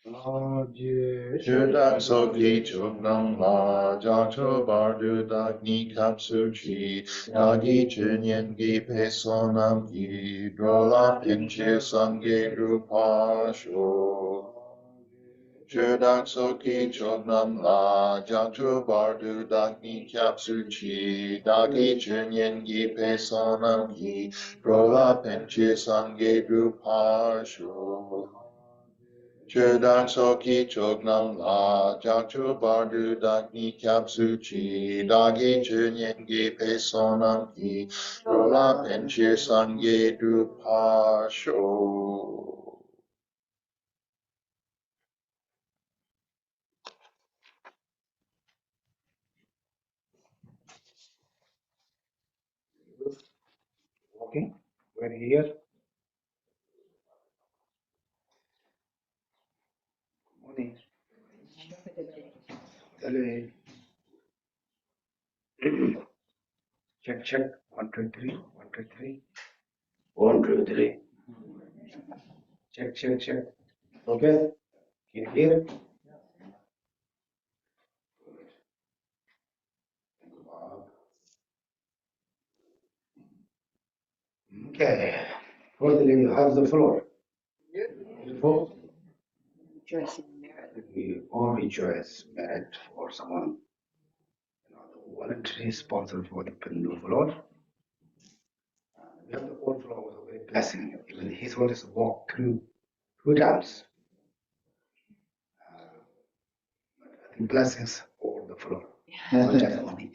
Judan Soki Chunam La Jacho Bardu Dagni Kapsuchi Yagi Junyan Gi Pesonam Gi Drola Pinche Sange Rupasho Judan Soki Chunam La Jacho Bardu Dagni Kapsuchi Dagi Junyan Gi Pesonam Gi Drola Pinche Sange Rupasho Chödan Soki Chognam La Jakchu Bardu Dagni Kyapsuchi Dagi Chunyengi Pesonam Ki Rola Penchir Sangye Drupasho. Okay, we're here. Morning. Hello. Check, check. 1, 2, 3. 1, 2, 3. 1, 2, 3. Check, check, check. Okay. Can you hear? Okay. Firstly, you have the floor. Beautiful. Rejoicing merit. We all rejoice merit for someone, the voluntary sponsor for the Pindu floor. We have the whole floor was a great blessing. Even his word is walk through 2 times. I think blessings over the floor. Not just only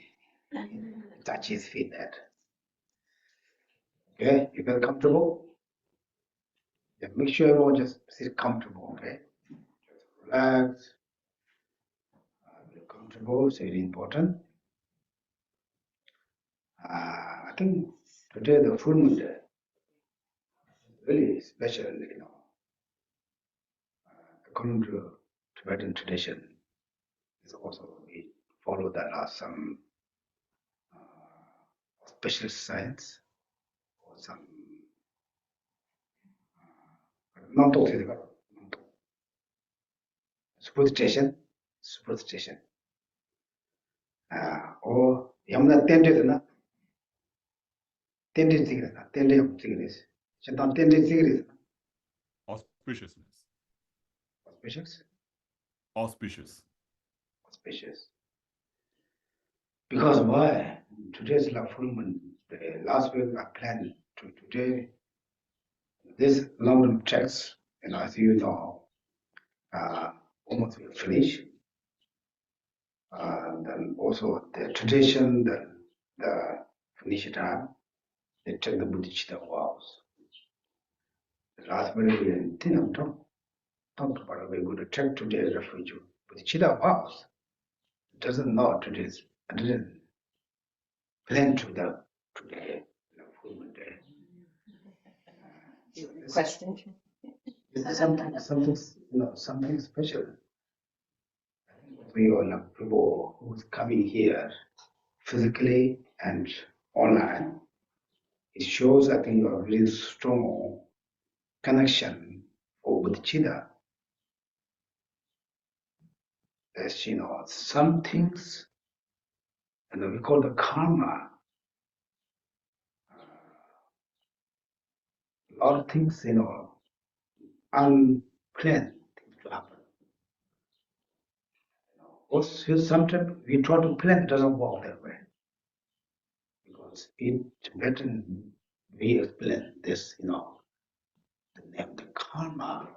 touch his feet that. Okay, you feel comfortable? Yeah, make sure everyone just sit comfortable, okay? Just relax. Feel comfortable, it's very important. I think today the full moon day is really special, according to Tibetan tradition. It's also we follow that as some special science or some superstition, or yamna tended na tended cigarette, tended cigarettes. Shantan tended cigarettes. Auspiciousness. Auspicious? Auspicious. Auspicious. Because why? Today's la full moon. The last week I planned to today. This long text, as you know, almost will finish. And then also the tradition, the finish time, they take the Buddhist vows. The last week we didn't talk about we're going to take today's refuge. Buddhist vows. It doesn't know today's. I didn't plan to the today, the full moon day. Question. Something special. We all people who's coming here physically and online. It shows, I think, a really strong connection for Bodhicitta. As some things, and we call the karma. A lot of things, unplanned things to happen. Also, sometimes we try to plan, it doesn't work that way. Because in Tibetan, we explain this, the name, the karma,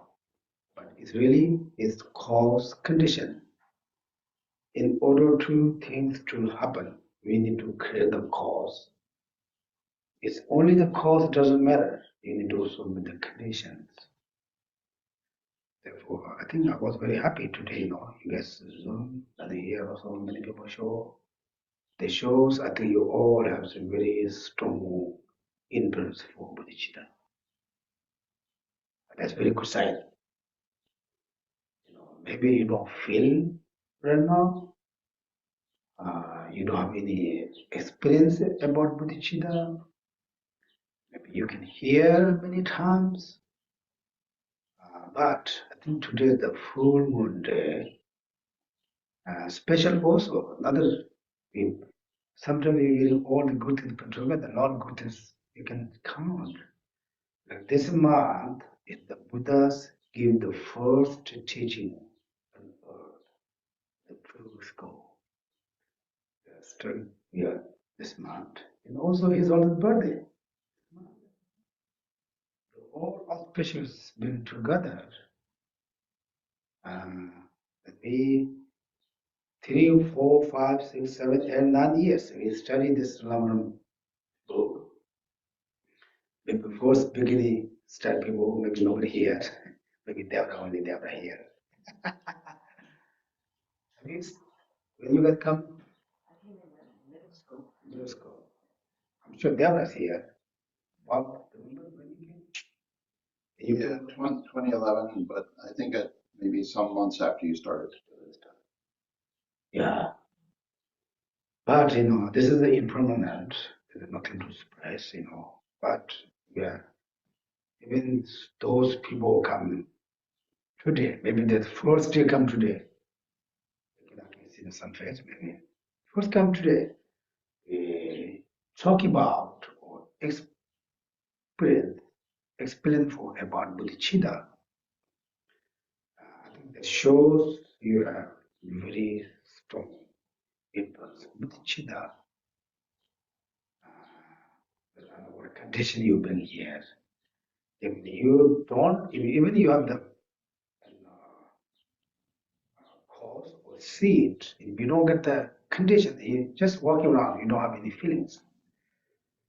but it really is cause condition. In order to things to happen, we need to create the cause. It's only the cause doesn't matter. You need to also with the conditions. Therefore, I think I was very happy today, you guys Zoom and here also many people show. The shows, I think you all have some very strong influence for Bodhicitta. That's very good sign. Maybe you don't feel right now. You don't have any experience about Bodhicitta. Maybe you can hear many times. But I think today is the full moon day. Special also, another, sometimes we will all the good things put together, a lot of good things you can count. Like this month, is the Buddhas give the first teaching on earth, the truth go. Yeah, this month. And also his own birthday. All auspicious been together. We 3, 4, 5, 6, 7, 8, 9 years we study this Ramaram book. But before beginning, start people, maybe nobody here, maybe Devra only Devra here. At least when you guys come, I came in middle school. middle school. I'm sure Devra's here. Bob, remember when you came? You Yeah, 2011, but I think maybe some months after you started. Yeah. But this is the impermanent. There's nothing to express, But yeah, even those people come today, maybe the first day come today. I can see the sun face maybe. First come today. We talk about or explain for about bodhicitta. I think that shows you have very strong impulse. Bodhicitta. What condition you've been here. If you don't, even you have the cause or seed, if you don't get the condition, you just walk around, you don't have any feelings.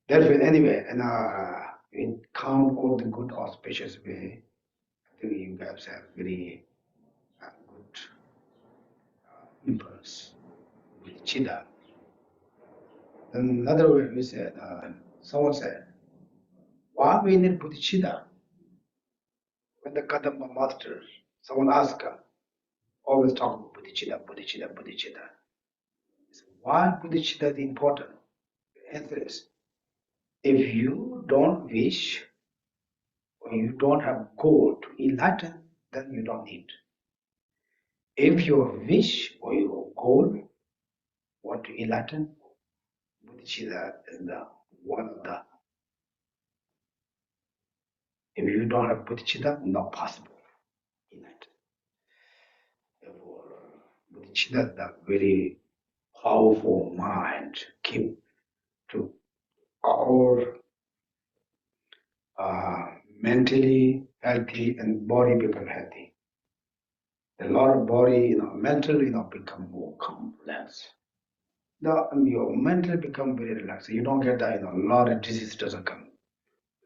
Therefore, anyway, and we count all the good auspicious way. I think you guys have very good impulse with Chitta. Another way we said, someone said, why we need bodhicitta? When the Kadamba master, someone asked, always talk about bodhicitta, bodhicitta, bodhicitta. Why bodhicitta is important? The answer is, if you don't wish or you don't have goal to enlighten, then you don't need. If your wish or your goal want to enlighten, bodhicitta is the one of the. If you don't have bodhicitta, not possible enlighten. Therefore, bodhicitta is the very powerful mind keep to our mentally healthy and body become healthy. A lot of body, mentally, become more complex. Your mental become very relaxed. You don't get that, a lot of disease doesn't come.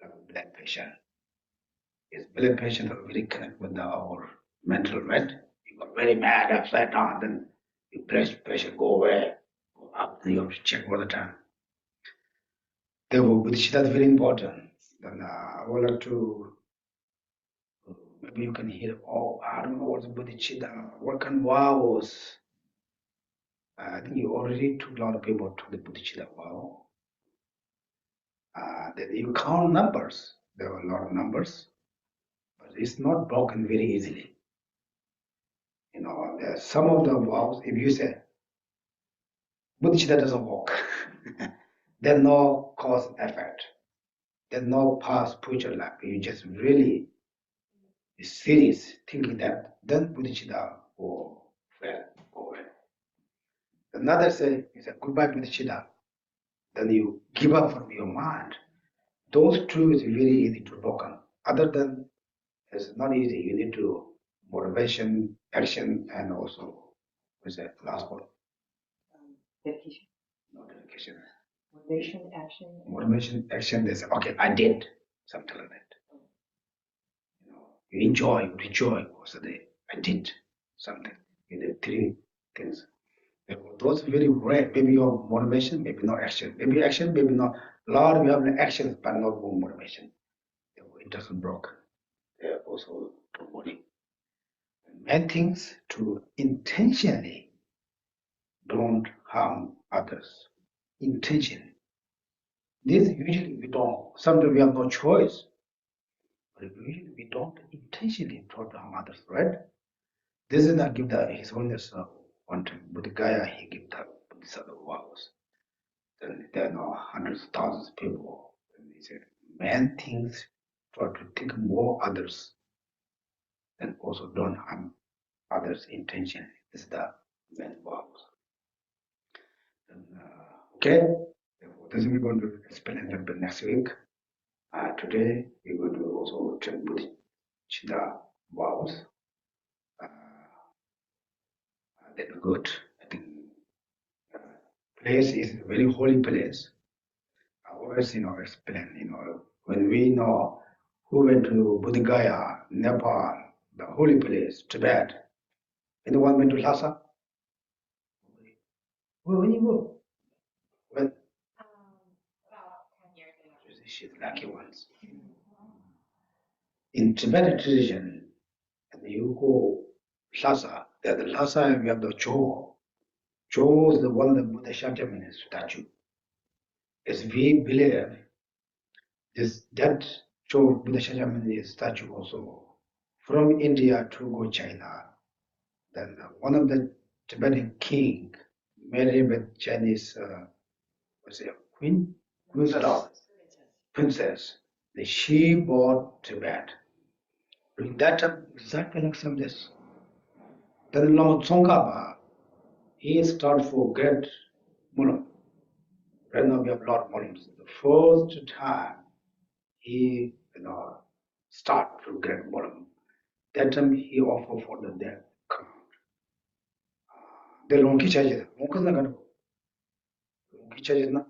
Like blood pressure. Yes, blood patient are very connected with our mental, right? You got very mad, upside down, then your blood pressure go away, go up, and you have to check all the time. Therefore, bodhicitta is very important. Then I would like to, maybe you can hear, I don't know what's bodhicitta, what kind of vows. I think you already took a lot of people to the bodhicitta vow. That you count numbers. There are a lot of numbers, but it's not broken very easily. Some of the vows, if you say, bodhicitta doesn't work, there's no cause and effect. There's no past spiritual life. You just really serious thinking that, then bodhicitta will fail, go away. Another say, you say, goodbye bodhicitta, then you give up from your mind. Those two is very easy to broken. Other than it's not easy. You need to motivation, action, and also what's that last one? Dedication. No dedication. Motivation, action. Motivation, action. They say, okay, I did something like that. You enjoy, you rejoice. Also, I did something. You did 3 things. Those are very rare. Maybe your motivation, maybe not action. Maybe action, maybe not. A lot of you have actions, but not motivation. It doesn't broke. They're also promoting. Main things to intentionally don't harm others. Intention. This usually we don't. Sometimes we have no choice. But usually we don't intentionally try to harm others, right? This is not give the His Holiness one time, Buddha Gaya, he give the Bodhisattva vows. Then there are now hundreds of thousands of people. And he said, man thinks try to think more others and also don't harm others intentionally. This is the main vows. Okay, this we're going to explain a little bit next week. Today we're going to also check with the vows. That be good. I think place is a very holy place. I always, explain, when we know who went to Buddha Gaya, Nepal, the holy place, Tibet. Anyone went to Lhasa? When you go? When? About 10 years ago. She's lucky ones. In Tibetan tradition, and you go Lhasa, at the Lhasa we have the Cho. Cho is the one of the Buddha Shakyamuni statue. As we believe, that Cho Buddha Shakyamuni statue also from India to go China. Then one of the Tibetan king married with Chinese, queen? Princess. She bought Tibet. During that time, exactly like some this. Then Lama Tsongkhapa, he started for great Mulam. Right now we have a lot of Mulams. The first time he, start to get Mulam, that time he offered for the death crown. The Lonki Chaji, Lonki Chaji na.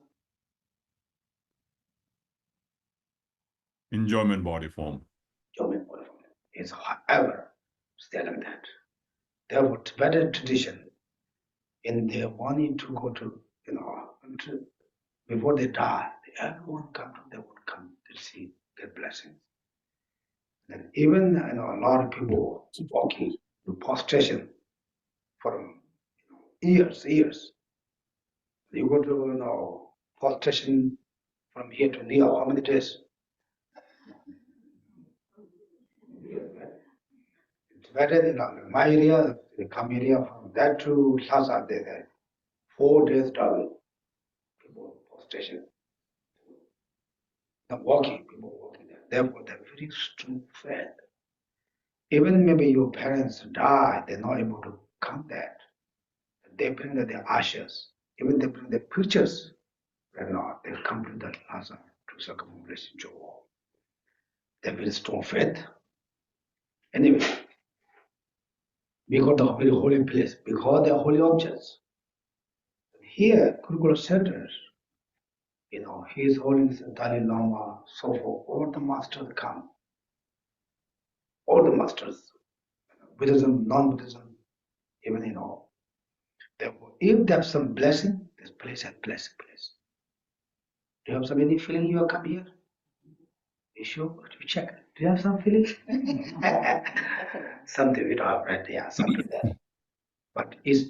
Enjoyment body form. Enjoyment body form is however stay like that. Therefore, Tibetan tradition, in their wanting to go to, before they die, everyone come to, they would come to see their blessings. And even a lot of people walking to prostration for years. You go to prostration from here to New York, how many days? Tibetan, in my area, the come area from that to Lhasa, there 4 days travel. People prostration. People walking there. Therefore, they're very strong faith. Even maybe your parents die, they're not able to come there. They bring their ashes. Even they bring their pictures. They'll come to that Lhasa to circumambulation Joe. They're very strong faith. Anyway, we got the very holy place because they are holy objects. Here, Kurukulla Center, His Holiness Dalai Lama, so forth, all the masters come. All the masters, Buddhism, non-Buddhism, even Therefore, if there's some blessing, this place has blessing place. Do you have some any feeling you are come here? You sure? To check. Do you have some feeling? Something we don't have right there, something there. But if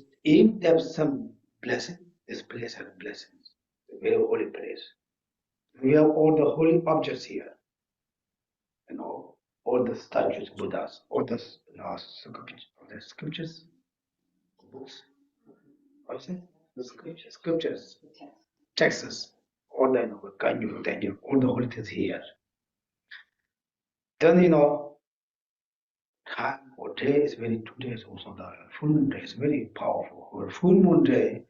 there's some blessing, this place has blessings. It's a very holy place. We have all the holy objects here. All the statues, Buddhas, all the scriptures, books. What is it? The scriptures, texts, all the all the holy things here. Then time or day is very 2 days also the full moon day is very powerful. Or full moon day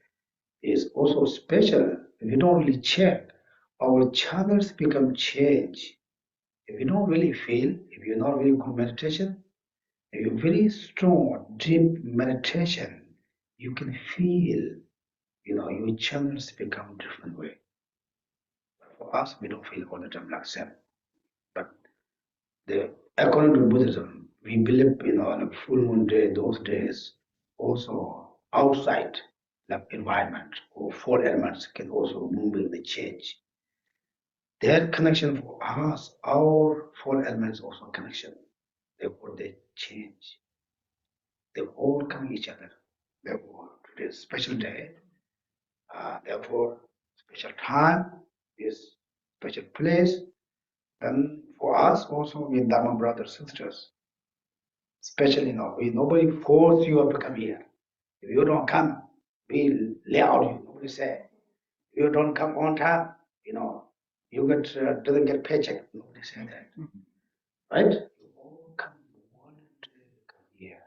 is also special. If you don't really check, our channels become change. If you don't really feel, if you're not really good meditation, if you're very strong, deep meditation, you can feel, your channels become different way. But for us, we don't feel all the time like same. But according to Buddhism, we believe, on a full moon day, those days, also outside, like environment or 4 elements can also move in the change. Their connection for us, our 4 elements also connection. Therefore, they change. They all come each other. Therefore, today's special day. Therefore, special time is special place. Then for us also, we Dharma brothers, sisters, especially nobody force you to come here. If you don't come, we lay out you. Nobody say, if you don't come on time, you doesn't get paycheck. Nobody say that, right? You all come voluntarily come here.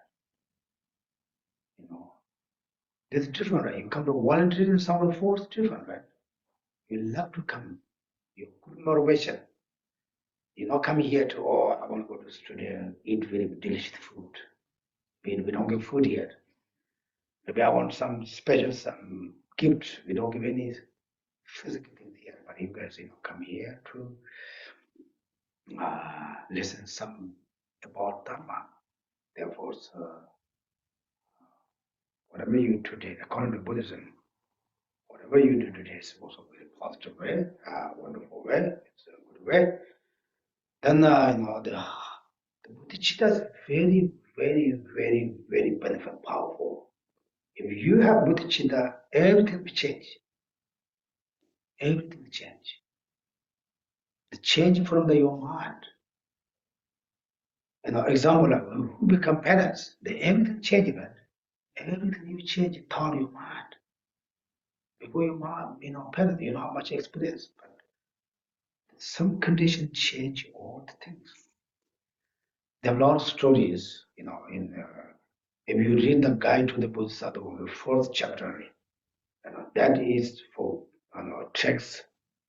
It's different, right? You come to voluntarily and someone force, different, right? You love to come. You good motivation. You not come here to, I want to go to the studio, eat very delicious food. We don't give food here. Maybe I want some special, some gift. We don't give any physical things here. But you guys, come here to listen some about Dharma. Therefore, whatever you do today, according to Buddhism, whatever you do today is also very positive way, wonderful way, it's a good way. Then, the bodhicitta is very, very, very, very benefit, powerful. If you have bodhicitta, everything will change. Everything will change. The change from your mind. Example, like who become parents, everything changes, man. Everything you change, turn your mind. Before your mind, parents, how much experience, but some condition change all the things. There are a lot of stories, if you read the Guide to the Bodhisattva, the fourth chapter, that is for text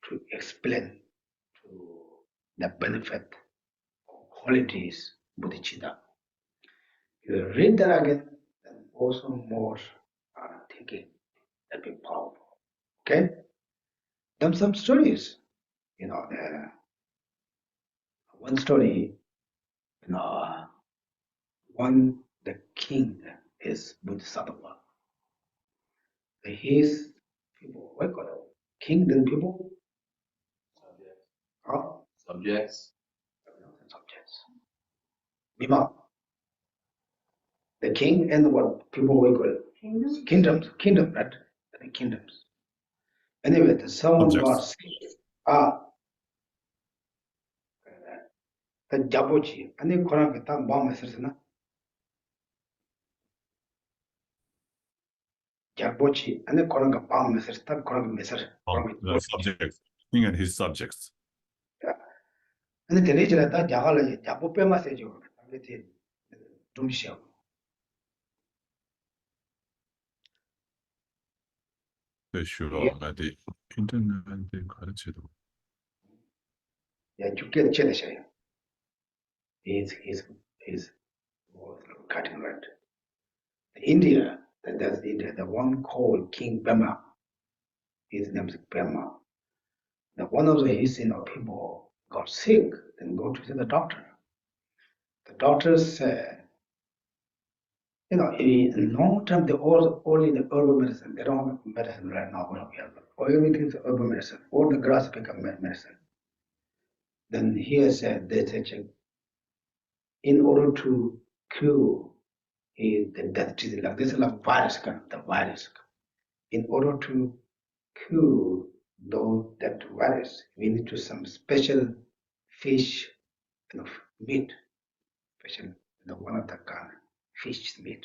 to explain to the benefit or qualities bodhicitta. You read that again, then also more thinking that be powerful. Okay? Then some stories, one story, the king is Bodhisattva. His people, what call it? King then people? Subjects. Subjects. Bima. The king and what people we call it? Kingdom, right? The kingdoms. Anyway, someone got sick. The Jabochi, and then Koran get that bomb message. Jabochi, and then Koran get bomb message, that Koran message. The subjects, king and his subjects. Yeah. And then the nature that Jagala, Jabope message, don't show. Sure, but the internet 가르치도. Yeah, you get challenge. He's cutting right. India, that's India, the one called King Bema. His name is Bema. The one of his people got sick and go to see the doctor. The doctor said, in long term, they only the herbal medicine. They don't have medicine right now. Everything is herbal medicine. All the grass become medicine. Then here said, they said, in order to cure the death disease, like this is like virus, the virus. In order to cure that virus, we need to some special fish, meat, special, one of the kind fish meat.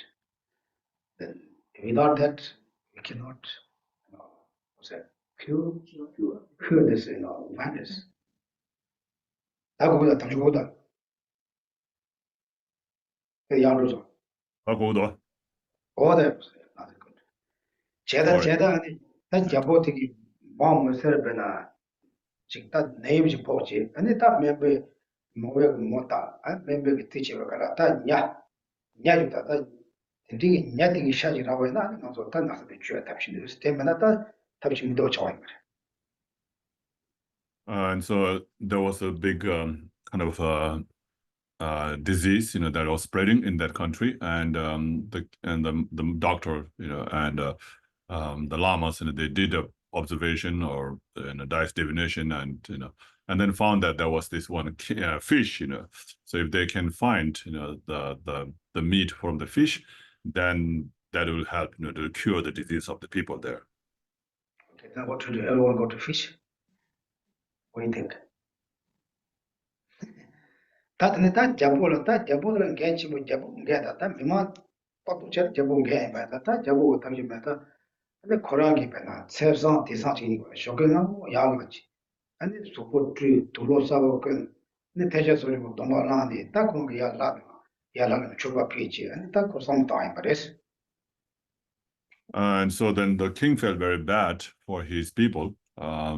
Then without that, we cannot, cure this, virus. 하고보다 당초보다 야로죠. 하고도. 어데 not good. 제다 아니 난 잡어되기 마음을 설베나 직다 네임지 보지. 아니 다 멤버 뭐야 뭐다. 아 멤버가 티치가 가라. 다 냐주다. 다 되게 냐되게 샤지라고 해나 아니 가서 다 나서 비추어 답신들 때문에 다 답신 못 좋아해. And so there was a big kind of disease, that was spreading in that country, and the doctor, and the lamas, they did a observation or dice divination, and then found that there was this one fish, So if they can find, the meat from the fish, then that will help, to cure the disease of the people there. Okay, now what to do? Everyone go to fish. What do you think? 다들 다 잡고는 괜히 뭐 잡고 게다 미만 빠도체 잡고 게 봐다 잡고 당시마다 근데 거라기 배나 세상 대상적인 거 쇼근하고 야가지 아니 소포트 돌로사고 그 근데 대체 소리 뭐 너무 나한테 딱 그런 게 야라는 초밥 피지 아니 딱 그런 거 아니버렸어. And so then the king felt very bad for his people,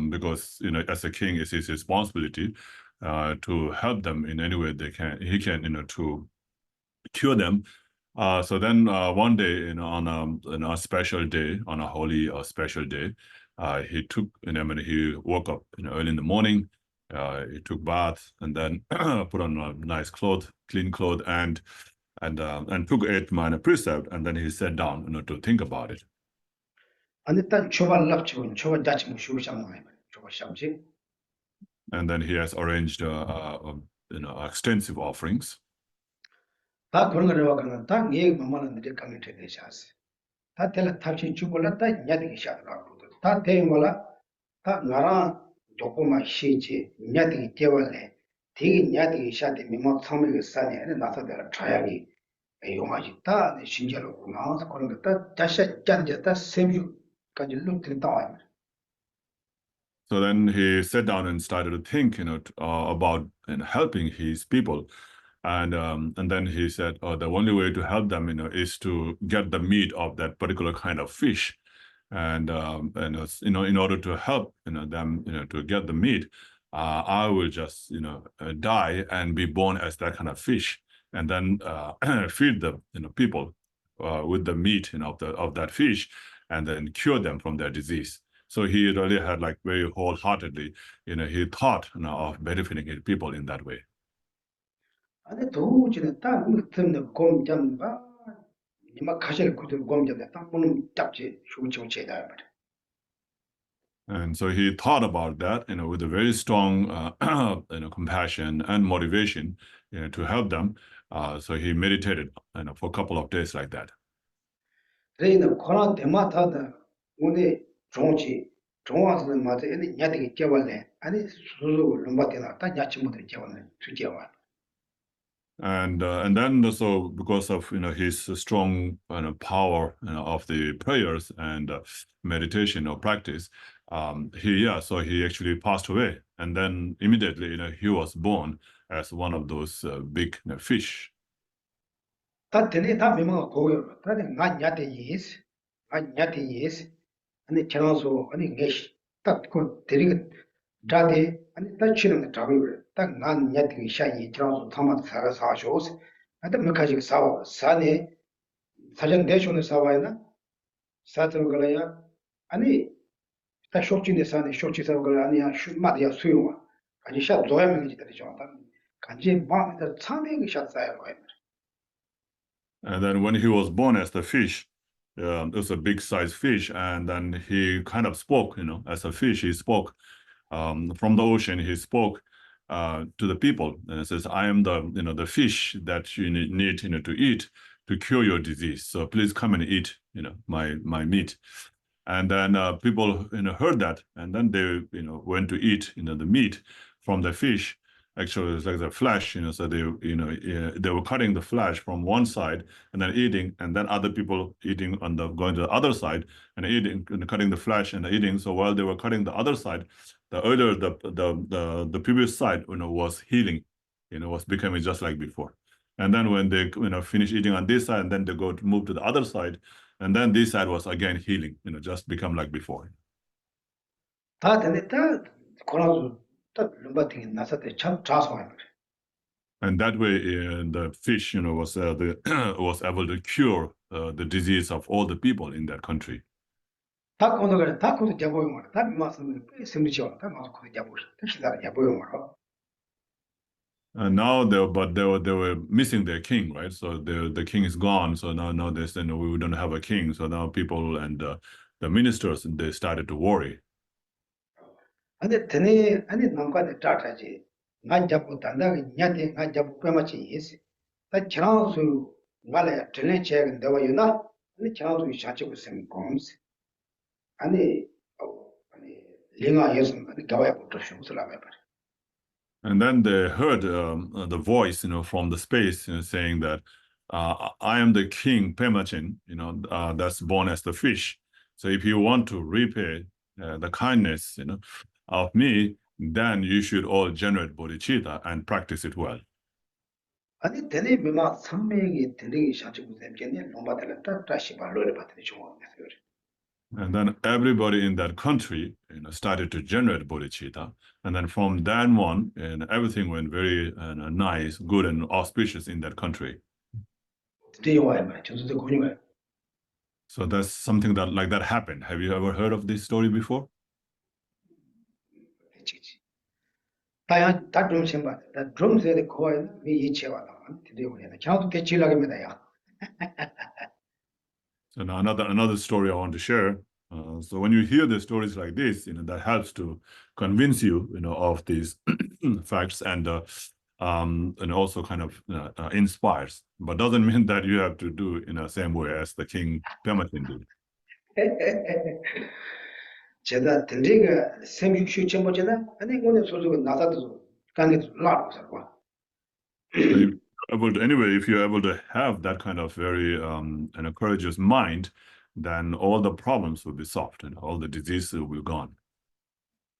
because as a king, it's his responsibility to help them in any way he can, to cure them. So then one day, on a special day, on a holy or special day, he took, when he woke up, early in the morning, he took bath and then put on a nice clean clothes, and took 8 minor precept, and then he sat down, to think about it. 아니 딱 초반 납치고 초반 자치고 쉬우상 나요. 초반 샴지. And then he has arranged, extensive offerings. 다 그런 거를 와가는 딱 얘기 만만한 데 강의 되셔서. 다 텔라 탑신 주고라 다 냐되게 샤더라고. 다 대인 거라 다 나라 조금만 쉬지 냐되게 깨월래. 되게 냐되게 샤데 미모 처음에 산에 나서들 차야기 용하지 다 신절로 나와서 그런 거다 다시 짠졌다 셈유까지 룩들다. So then he sat down and started to think, about helping his people, and then he said, the only way to help them, is to get the meat of that particular kind of fish, and in order to help, them, to get the meat, I will just, die and be born as that kind of fish, and then feed the, people with the meat, of that fish, and then cure them from their disease. So he really had very wholeheartedly, he thought of benefiting his people in that way. 아니 도우지는 딱 무슨 공점바 이마 가실 구들 공점에 딱 보는 잡지 쇼치오체다 말. And so he thought about that, with a very strong, compassion and motivation, to help them. So he meditated, for a couple of days like that. 그래는 코로나 때마다 오늘 종와서는 맞아 얘네 냐되게 깨월래 아니 수수 롬바테나 딱 냐치 못을 깨월래 주제와. And then so because of his strong power of the prayers and meditation or practice, so he actually passed away, and then immediately he was born as one of those big fish. 다 되네 다 명망 고요. 다네 냐데 예스. 냐데 예스. 아니 저랑서 아니 게시 딱그 데리고 자데 아니 딱 치는 잡으려 딱난 냐데 샤이 저랑서 타마 사셔스. 아다 메카직 사와 사네 사전 대쇼는 사와이나 사트로 걸어야 아니 딱 쇼치네 사네 쇼치서 걸어 아니야 슈마디야 수요와 아니 샤 조야면 기다려 줘. 간지 마음에 참행이 샷사야 거야. And then when he was born as the fish, it was a big size fish, and then he kind of spoke, as a fish, he spoke from the ocean, he spoke to the people, and it says, I am the fish that you need, to eat to cure your disease. So please come and eat, my meat. And then people, heard that, and then they, went to eat, the meat from the fish. Actually, it's like the flesh, so they, they were cutting the flesh from one side and then eating, and then other people eating going to the other side and eating, and cutting the flesh and eating. So while they were cutting the other side, the previous side, was healing, was becoming just like before. And then when they, finish eating on this side, and then they move to the other side, and then this side was again healing, just become like before. 다 되네 다 코로나 룸바팅이 나서때 참 자성해. And that way, the fish, was was able to cure the disease of all the people in that country. 다 코노가 다 코도 잡고요 말. 다 마스는 심리죠. 다 마스 코도 잡고. 택시다 잡고요 말. And now they were missing their king, right? So the king is gone. So now they said, no, we don't have a king. So now people and the ministers, they started to worry. 근데 드네 아니 남과의 짜짜지. 난 잡고 단다가 냐데 난 잡고 빼마치 예스. 다 지나서 말에 드네 제가 내가 유나. 아니 지나서 샤치고 생 공스. 아니 링아 예스 아니 가와야 부터 쇼스라며 봐. And then they heard the voice, from the space, saying that I am the king Pemachin, that's born as the fish. So if you want to repay the kindness, of me, then you should all generate bodhicitta and practice it well. 아니 되네 비마 선명이 되게 샤치고 되겠네 노마들 다시 발로를 받는 중앙에서 그래. And then everybody in that country, started to generate bodhicitta. And then from then on, everything went very nice, good, and auspicious in that country. 되게 와요 말 저도 고니가. So that's something that like that happened. Have you ever heard of this story before? 다야 다좀 생각. 다 드럼스에 거에 미 이체와 되게 오네. 저도 대치라고입니다. 야. So now another story I want to share. So when you hear the stories like this, that helps to convince you, of these facts and also kind of inspires, but doesn't mean that you have to do in the same way as the king Pemachin did. 제가 들리가 생육슈 전부잖아. 아니 오늘 소소가 나다도 간게 라고 살고. If you're able to have that kind of very an courageous mind, then all the problems will be solved and all the diseases will be gone.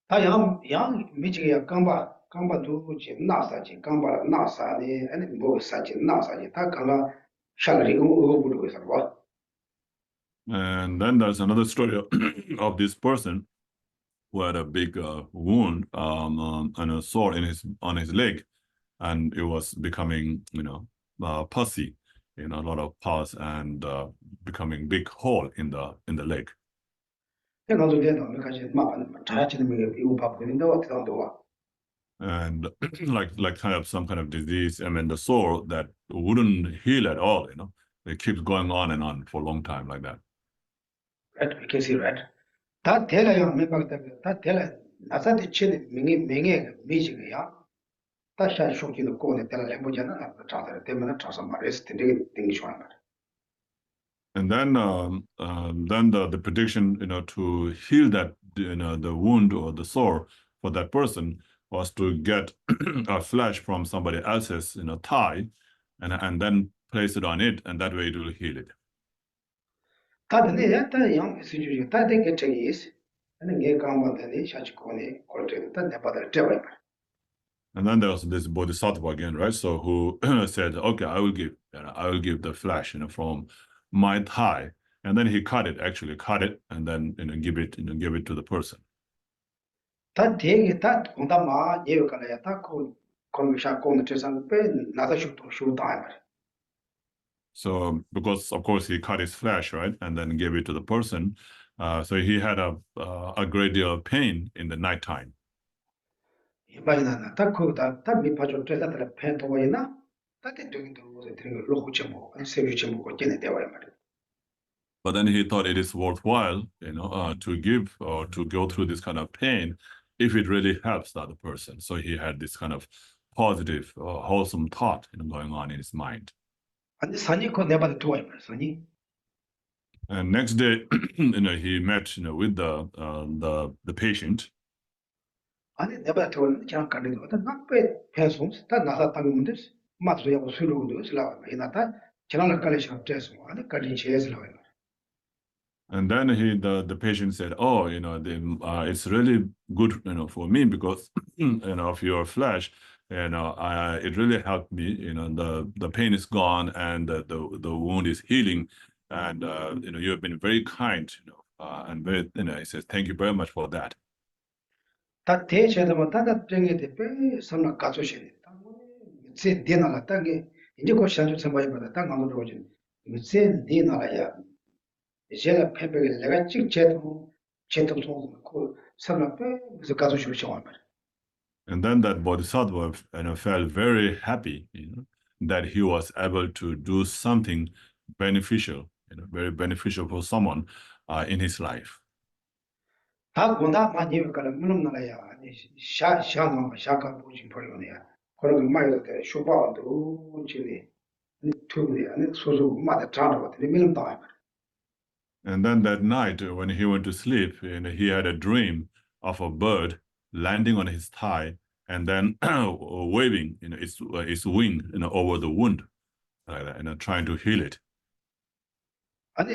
다양 미지가 강바 두지 나사지 강바 나사니 아니 뭐 사지 나사지 다 강가 샤르리 부르고 살고. And then there's another story of this person who had a big wound and a sore on his leg, and it was becoming, pussy, a lot of pus and becoming big hole in the leg. And like kind of some kind of disease, the sore that wouldn't heal at all, it keeps going on and on for a long time like that. Right, we can see right. 다 대라요 매박다 다 대라 나사데 친 명예 미지가야 다시 쇼기도 고네 대라 해보잖아 자들 때문에 자서 말했을 때 되게 좋아요. And then the prediction, to heal that, the wound or the sore for that person was to get a flesh from somebody else's, thigh, and then place it on it, and that way it will heal it. 다들 야다 양 수주지 다들 개척이 있어. 아니 게 강반들이 샤치코네 콜트에 다 받을 때와. And then there was this bodhisattva again, right? So who said, okay, I will give the flesh, from my thigh, and then he cut it, and then give it to the person. 다 되게 다 공담마 예역가야 다 공미샤 공트에서 빼 나다 슈다. So, because of course he cut his flesh, right, and then gave it to the person, so he had a great deal of pain in the nighttime. But then he thought it is worthwhile, to give or to go through this kind of pain if it really helps the other person. So he had this kind of positive, wholesome thought, going on in his mind. And next day, he met, with the patient. And then the patient said, "Oh, it's really good, for me because, of your flesh, it really helped me. The pain is gone and the wound is healing, and you have been very kind, and very, he says, thank you very much for that." And then that bodhisattva, felt very happy, that he was able to do something beneficial, very beneficial for someone in his life. And then that night, when he went to sleep, he had a dream of a bird landing on his thigh and then waving, its wing, over the wound, like that, trying to heal it. 아니,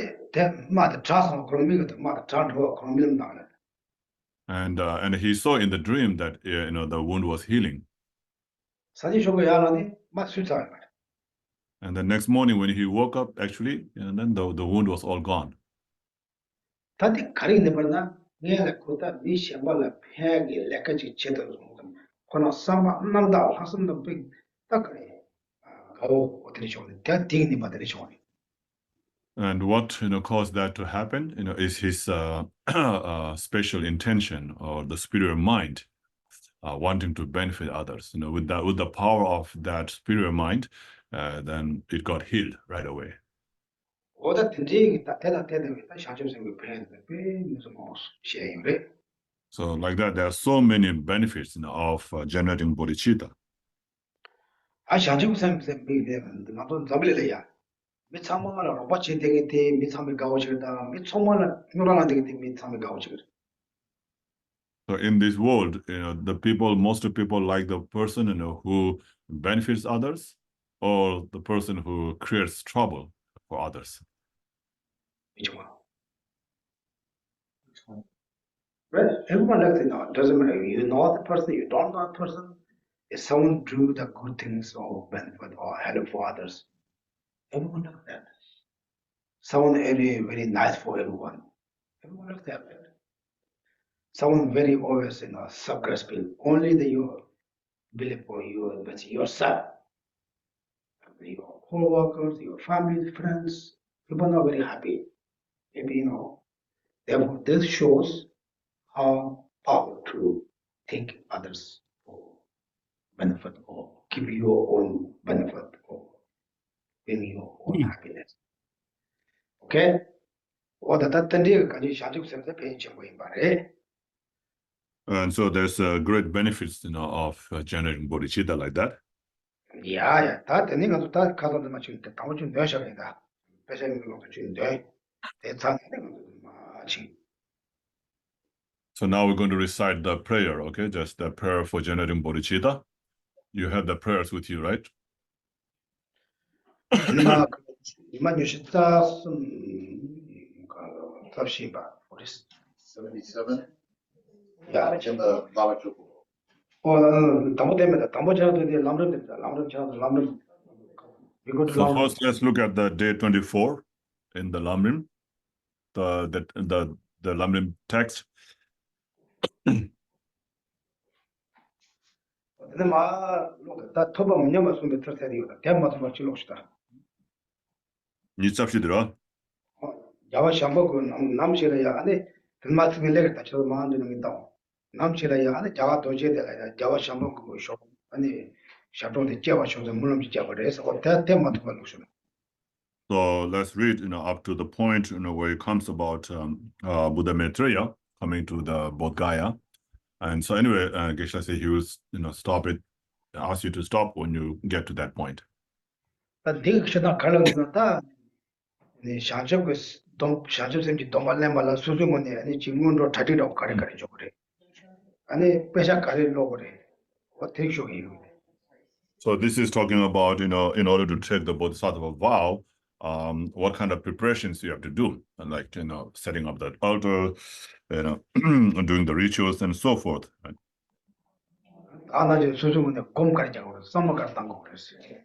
마다 자성 그런 미거든. 마다 자도 그런 미는 나네. And he saw in the dream that the wound was healing. 사진 쇼고 야라니 맛 수사. And the next morning when he woke up, actually, and then the wound was all gone. 다들 가리는 버나 내가 그다 이 შემ발라 폐기 레까지 제대로 좀 그러나 사마 남다 하선도 딱 그래. 가오 어떻게 좋은데 다 띵이 받으리 좋은데. And what caused that to happen, is his special intention or the superior mind wanting to benefit others. With the power of that superior mind, then it got healed right away. 어다 든지 다 대다 다 샤좀 생각 배는데 무슨 뭐 시행이래. So like that, there are so many benefits of generating bodhicitta. 아 샤좀 생각 배는데 나도 잡을래야. 미참만을 로봇이 되겠대 미참을 가오시다 미참만을 누나가 되겠대 미참을 가오시다. So in this world, most of people like the person who benefits others, or the person who creates trouble for others. Which one? Right? Everyone likes it now. It doesn't matter. You know the person, you don't know the person. If someone do the good things or benefit or help for others, everyone likes that. Someone very nice for everyone. Everyone likes that. Someone very always self-grasping. Only you believe for you, but yourself, your co-workers, your family, friends, people are not very happy. Maybe therefore this shows how powerful to think others for benefit or give your own benefit or bring your own happiness. Okay? And so there's great benefits of generating bodhicitta like that. Yeah, 다 되는 것도 다 가서도 맞추는 게 다 맞추는 데 시작이다. 배생이 것도 주는데 대상 마치. So now we're going to recite the prayer, okay? Just the prayer for generating bodhicitta. You have the prayers with you, right? 이만 유시다 갑시다. 77? Yeah. In the Lama Chupu. So first, let's look at the day 24 in the Lamrim, the Lamrim text. 니짭시들아. 야와 샴바고 남시라야 안에 들마트게 레겠다 저 마음되는 게 있다. 남시라야 안에 자가 도제되라 야와 샴바고 쇼 아니 샤도데 제와 쇼자 물론 지자버려서 어때 때마다 걸고서. So let's read, up to the point, where it comes about Buddha Maitreya coming to the Bodh Gaya. And so anyway, Geshe said he will, stop it, ask you to stop when you get to that point. 딩크셔다 갈랑다 네 샤접고 동 샤접sem지 동발렘발라 수수문에 아니 지문으로 다리로 가리가리죠 그래. 아니 빼자 가리로 그래. 어떻게 쇼이요. So this is talking about, in order to take the Bodhisattva vow, what kind of preparations you have to do, and like, setting up that altar, doing the rituals and so forth. Right?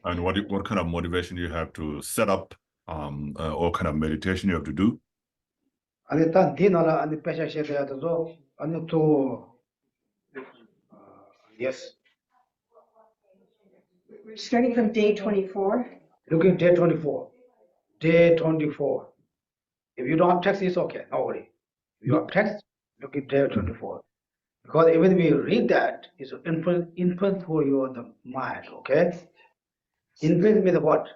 And what kind of motivation you have to set up, what kind of meditation you have to do. Yes. Starting from day 24. Look at day 24. Day 24. If you don't have text, it's okay. No worry. If you have text, look at day 24. Because even we read that, it's influence for your the mind, okay? Influence means what?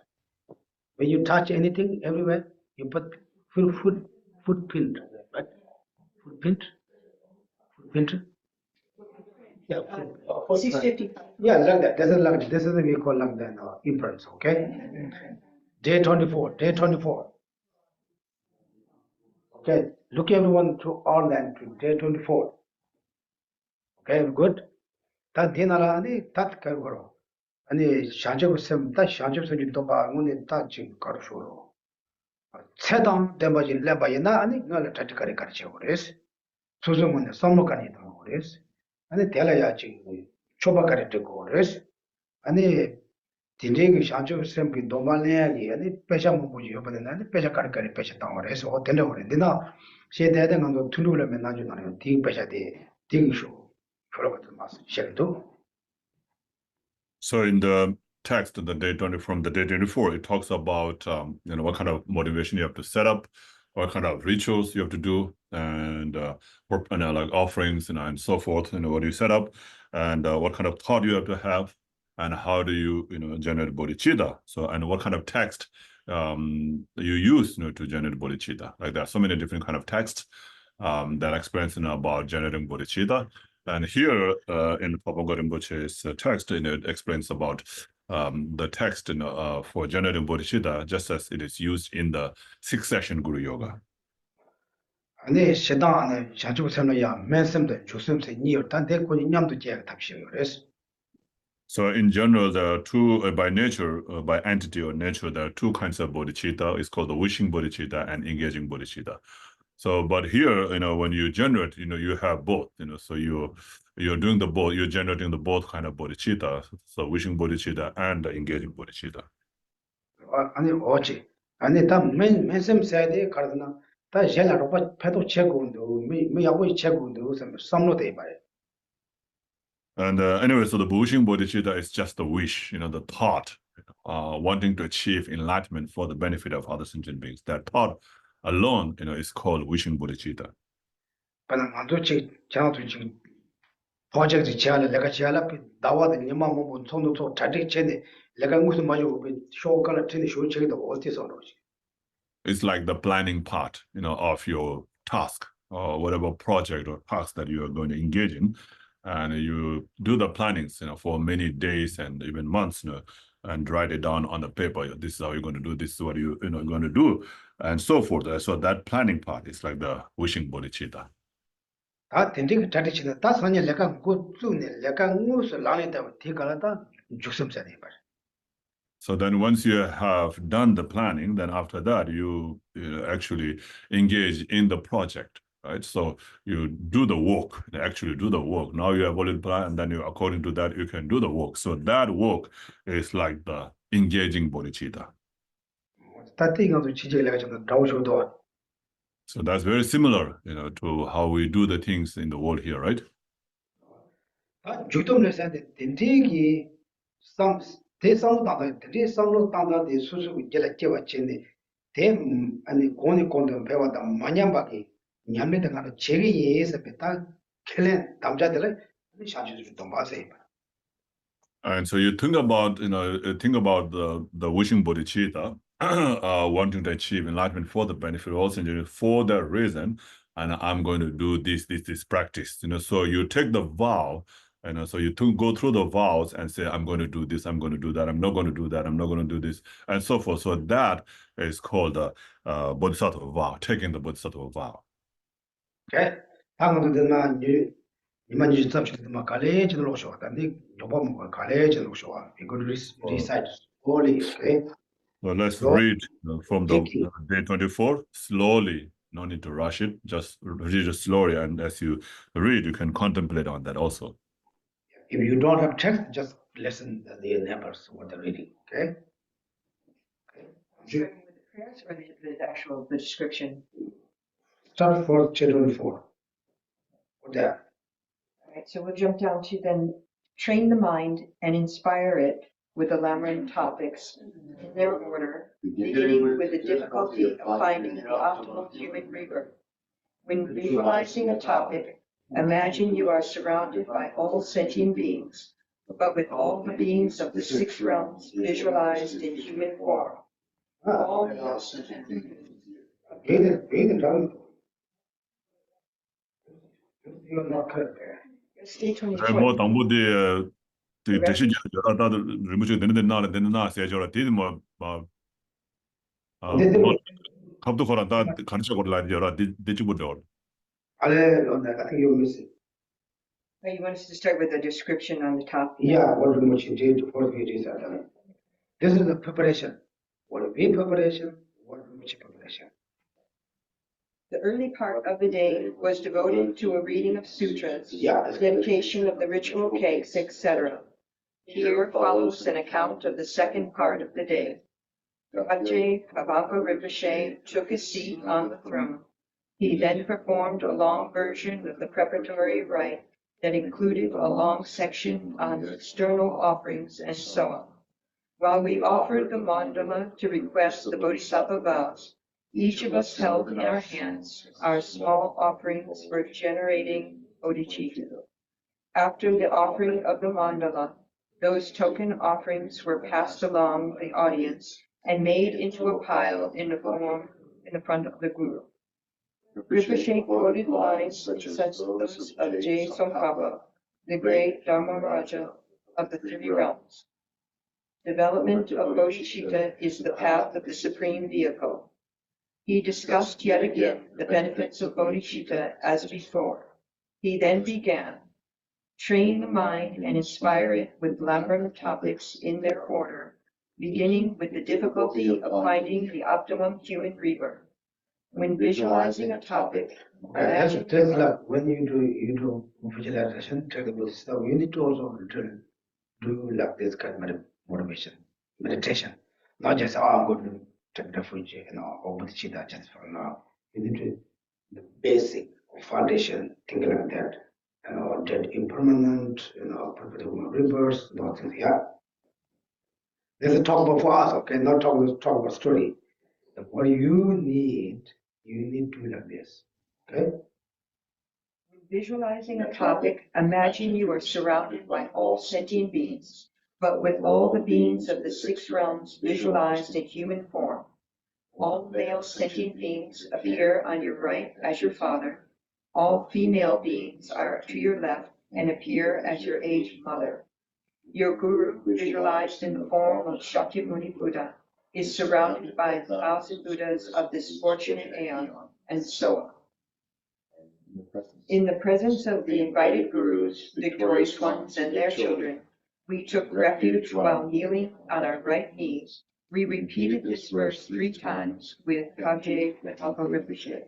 When you touch anything everywhere, you put footprint, right? Footprint? Yeah, 650. yeah, like that. This is we call like that imprints, okay? Day 24, day 24. Okay, look everyone to all that to day 24. Okay, good. 다 디나라 아니 다 가고로 아니 샤접 셈 샤접 소리 또 오늘 다 지금 가르쳐로 세당 때마지 레바이나 아니 날 다트카리 가르쳐 그래서 소소문에 선목간이 더 그래서 아니 대라야 지금 초바가리 듣고 그래서 아니 딘데기 샤접 셈기 도말내야기 아니 빼샤 먹고지 요번에 아니 빼샤 가리가리 빼샤 당을 해서 어때려 그래 내가 세대에 간도 틀으려면 나중에 디 빼샤디 딩쇼 그러거든 맞어 셰도 So in the text of the day 20 from the day 24, it talks about what kind of motivation you have to set up, what kind of rituals you have to do, and like offerings, and so forth. What do you set up, and what kind of thought you have to have, and how do you generate bodhicitta. So and what kind of text you use to generate bodhicitta. Like there are so many different kind of texts that explains about generating bodhicitta. And here in Papa Rinpoche's text, it explains about the text for generating bodhicitta, just as it is used in the 6th session Guru Yoga. 아니 세당에 샤주선이야 맨섬도 조섬세 니어 단대 고니 냠도 제 답시 그래서 So in general, there are two, by nature, by entity or nature, there are two kinds of bodhicitta. It's called the wishing bodhicitta and engaging bodhicitta. So, but here, when you generate, you have both, so you're doing the both, you're generating the both kind of bodhicitta, so wishing bodhicitta and the engaging bodhicitta. 아니 어찌 아니 다 맨섬 세대 가르나 다 젤라로 패도 체고도 미 야고 체고도 삼로 돼 봐요. And anyway, so the wishing bodhicitta is just the wish, the thought, wanting to achieve enlightenment for the benefit of other sentient beings. That thought alone, is called wishing bodhicitta. 그는 안도 지금 지금 프로젝트 제안을 내가 제안을 나와도 니만 뭐 손도 자직 전에 내가 무슨 말이고 쇼가를 전에 쇼책도 어디서 나오지? It's like the planning part, of your task or whatever project or task that you are going to engage in. And you do the plannings, for many days and even months, and write it down on the paper. This is how you're going to do. This is what you're going to do, and so forth. So that planning part is like the wishing bodhicitta. 다 된dig 자리치다 다 선이 내가 고쯤네 내가 무슨 라인다 뒤가라다 죽음자네 말. So then once you have done the planning, then after that you actually engage in the project. Right, so you do the work, actually do the work. Now you have already planned, and then according to that, you can do the work. So that work is like the engaging bodhicitta. So that's very similar, to how we do the things in the world here, right? And so you think about, the wishing bodhicitta, wanting to achieve enlightenment for the benefit of all sentient for that reason, and I'm going to do this practice. So you take the vow, so you go through the vows and say, I'm going to do this, I'm going to do that, I'm not going to do that, I'm not going to do this, and so forth. So that is called the bodhisattva vow, taking the bodhisattva vow. Okay. 이만 이제 잡히면 갈래지 놓으셔. 근데 요번 갈래지 놓으셔. 이거 recite slowly, okay? So let's read from the day 24 slowly. No need to rush it. Just read it slowly, and as you read, you can contemplate on that also. If you don't have text, just listen to the numbers what they're reading, okay? Starting with the prayers or the description? Start for children 4. There. All right, so we'll jump down to then train the mind and inspire it with the Lamrim topics in their order, beginning with the difficulty of finding the optimal human rebirth. When visualizing a topic, imagine you are surrounded by all sentient beings, but with all the beings of the 6 realms visualized in human form. All Stay 24. 뭐 당부디 대시지 여러다들 리무지 되는 나 세저라 디디 뭐 갑도 거란다 가르쳐 거라 여러 디지 보죠. I think you miss it. Oh, you want us to start with a description on the top? Yeah, what we did, what we did. This is the preparation. What we preparation, what we preparation. The early part of the day was devoted to a reading of sutras, Yeah. dedication of the ritual cakes, etc. Here follows an account of the second part of the day. Ajay Pavaka Rinpoche took a seat on the throne. He then performed a long version of the preparatory rite that included a long section on external offerings and so on. While we offered the mandala to request the bodhisattva vows, each of us held in our hands our small offerings for generating bodhicitta. After the offering of the mandala, those token offerings were passed along the audience and made into a pile in the front of the guru. Rinpoche quoted lines such as those of Geshe Tenley, the great Dharmaraja of the 3 realms. Development of bodhicitta is the path of the supreme vehicle. He discussed yet again the benefits of bodhicitta as before. He then began, train the mind and inspire it with labyrinth topics in their order, beginning with the difficulty of finding the optimum human rebirth. When visualizing a topic, That's just like when you do visualization, so you need to also do like this kind of motivation, meditation. Not just, oh, I'm going to take refuge, or bodhicitta just for now. You need to, the basic foundation, things like that, dead impermanent, perpetual rebirth, those things, yeah. There's a talk about for us, okay, not talk about story. What you need to like this, okay? Visualizing a topic, imagine you are surrounded by all sentient beings, but with all the beings of the 6 realms visualized in human form. All male sentient beings appear on your right as your father. All female beings are to your left and appear as your aged mother. Your guru, visualized in the form of Shakyamuni Buddha, is surrounded by 1,000 Buddhas of this fortunate aeon, and so on. In the presence of the invited gurus, victorious ones, and their children, we took refuge while kneeling on our right knees. We repeated this verse 3 times with Kajé Metalpa Rinpoche.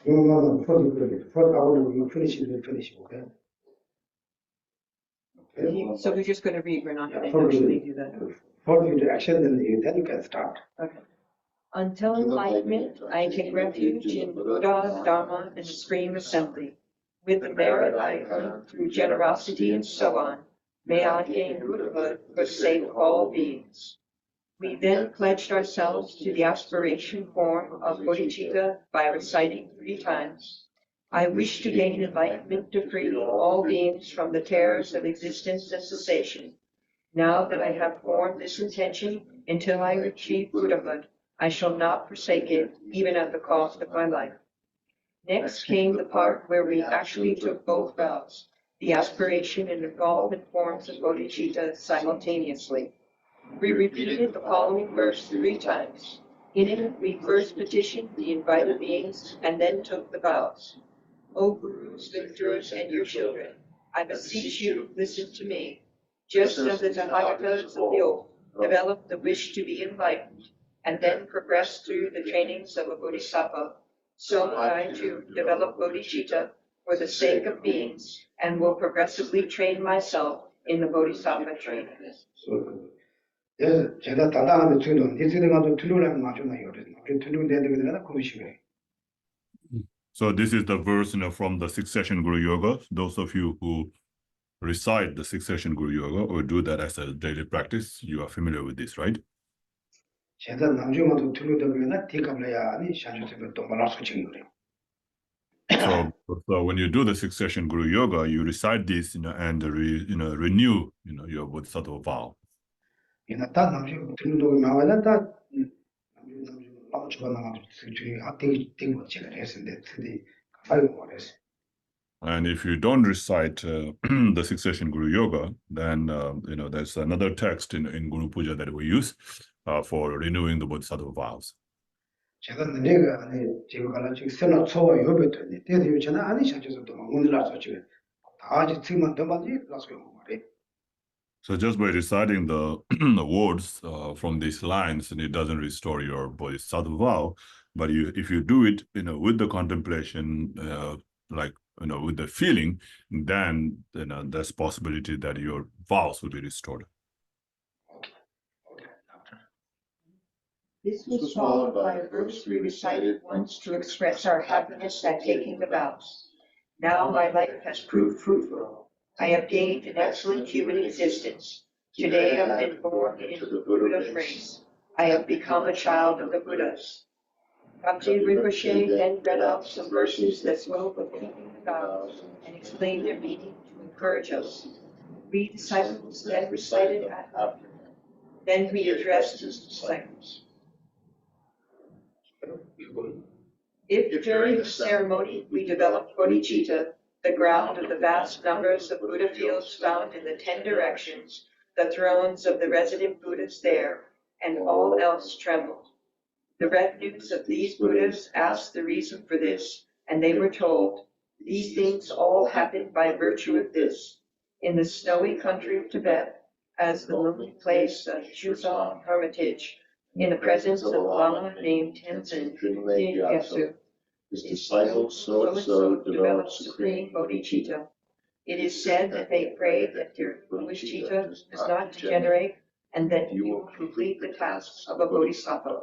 No, first I want to finish it, we'll finish, okay? Okay. So we're just going to read, we're not going to First actually do that. First you do action, then you can start. Okay. Until enlightenment, I take refuge in Buddha, Dharma, and the Supreme Assembly. With the merit I earn through generosity and so on, may I gain Buddhahood for the sake of all beings. We then pledged ourselves to the aspiration form of bodhicitta by reciting 3 times. I wish to gain enlightenment to free all beings from the terrors of existence and cessation. Now that I have formed this intention, until I achieve Buddhahood, I shall not forsake it, even at the cost of my life. Next came the part where we actually took both vows, the aspiration and involvement forms of bodhicitta simultaneously. We repeated the following verse 3 times. In it, we first petitioned the invited beings and then took the vows. O gurus, victors, and your children, I beseech you, listen to me. Just as the Tathagatas of the oath developed the wish to be enlightened, and then progress through the trainings of a bodhisattva, so I too develop bodhicitta for the sake of beings, and will progressively train myself in the bodhisattva training. 제가 단단한 틀로, 니들이 가서 틀로라는 맞추나 요래. 틀로 되는 거는 So this is the verse from the succession Guru Yoga. Those of you who recite the succession Guru Yoga or do that as a daily practice, you are familiar with this, right? 제가 남중마도 틀로 되면 디가블레야 아니 샤주세가 또 말할 수 있는 거예요. So when you do the succession Guru Yoga, you recite this, and renew, your bodhisattva vow. 다 남중 틀로 나와야 다 남중 아무처가 나가서 저기 앞뒤 띵거 제가 했는데 틀이 가발고 말했어. And if you don't recite the succession Guru Yoga, then there's another text in Guru Puja that we use for renewing the bodhisattva vows. 제가 내가 아니 지금 가라 지금 선어 초와 요배더니 대대요 전화 아니 샤주서 또 오늘 나서 지금 아직 지금 더 많이 나서요 말이. So just by reciting the, the words from these lines, and it doesn't restore your bodhisattva vow, but if you do it, with the contemplation, like with the feeling, then there's possibility that your vows will be restored. This was followed by a verse we recited once to express our happiness at taking the vows. Now my life has proved fruitful. I have gained an excellent human existence. Today I have been born into the Buddha race. I have become a child of the Buddhas. Bhakti Rinpoche then read out some verses that spoke of keeping the vows and explained their meaning to encourage us. We disciples then recited after him. Then he addressed his disciples. If during the ceremony we develop bodhicitta, the ground of the vast numbers of Buddha fields found in the 10 directions, the thrones of the resident Buddhas there, and all else trembled. The retinues of these Buddhas asked the reason for this, and they were told, these things all happened by virtue of this. In the snowy country of Tibet, as the lonely place of Chuzan Hermitage, in the presence of a Lama named Tenzin Gyatso, his disciples so developed supreme bodhicitta. It is said that they prayed that their bodhicitta does not degenerate and that you will complete the tasks of a bodhisattva.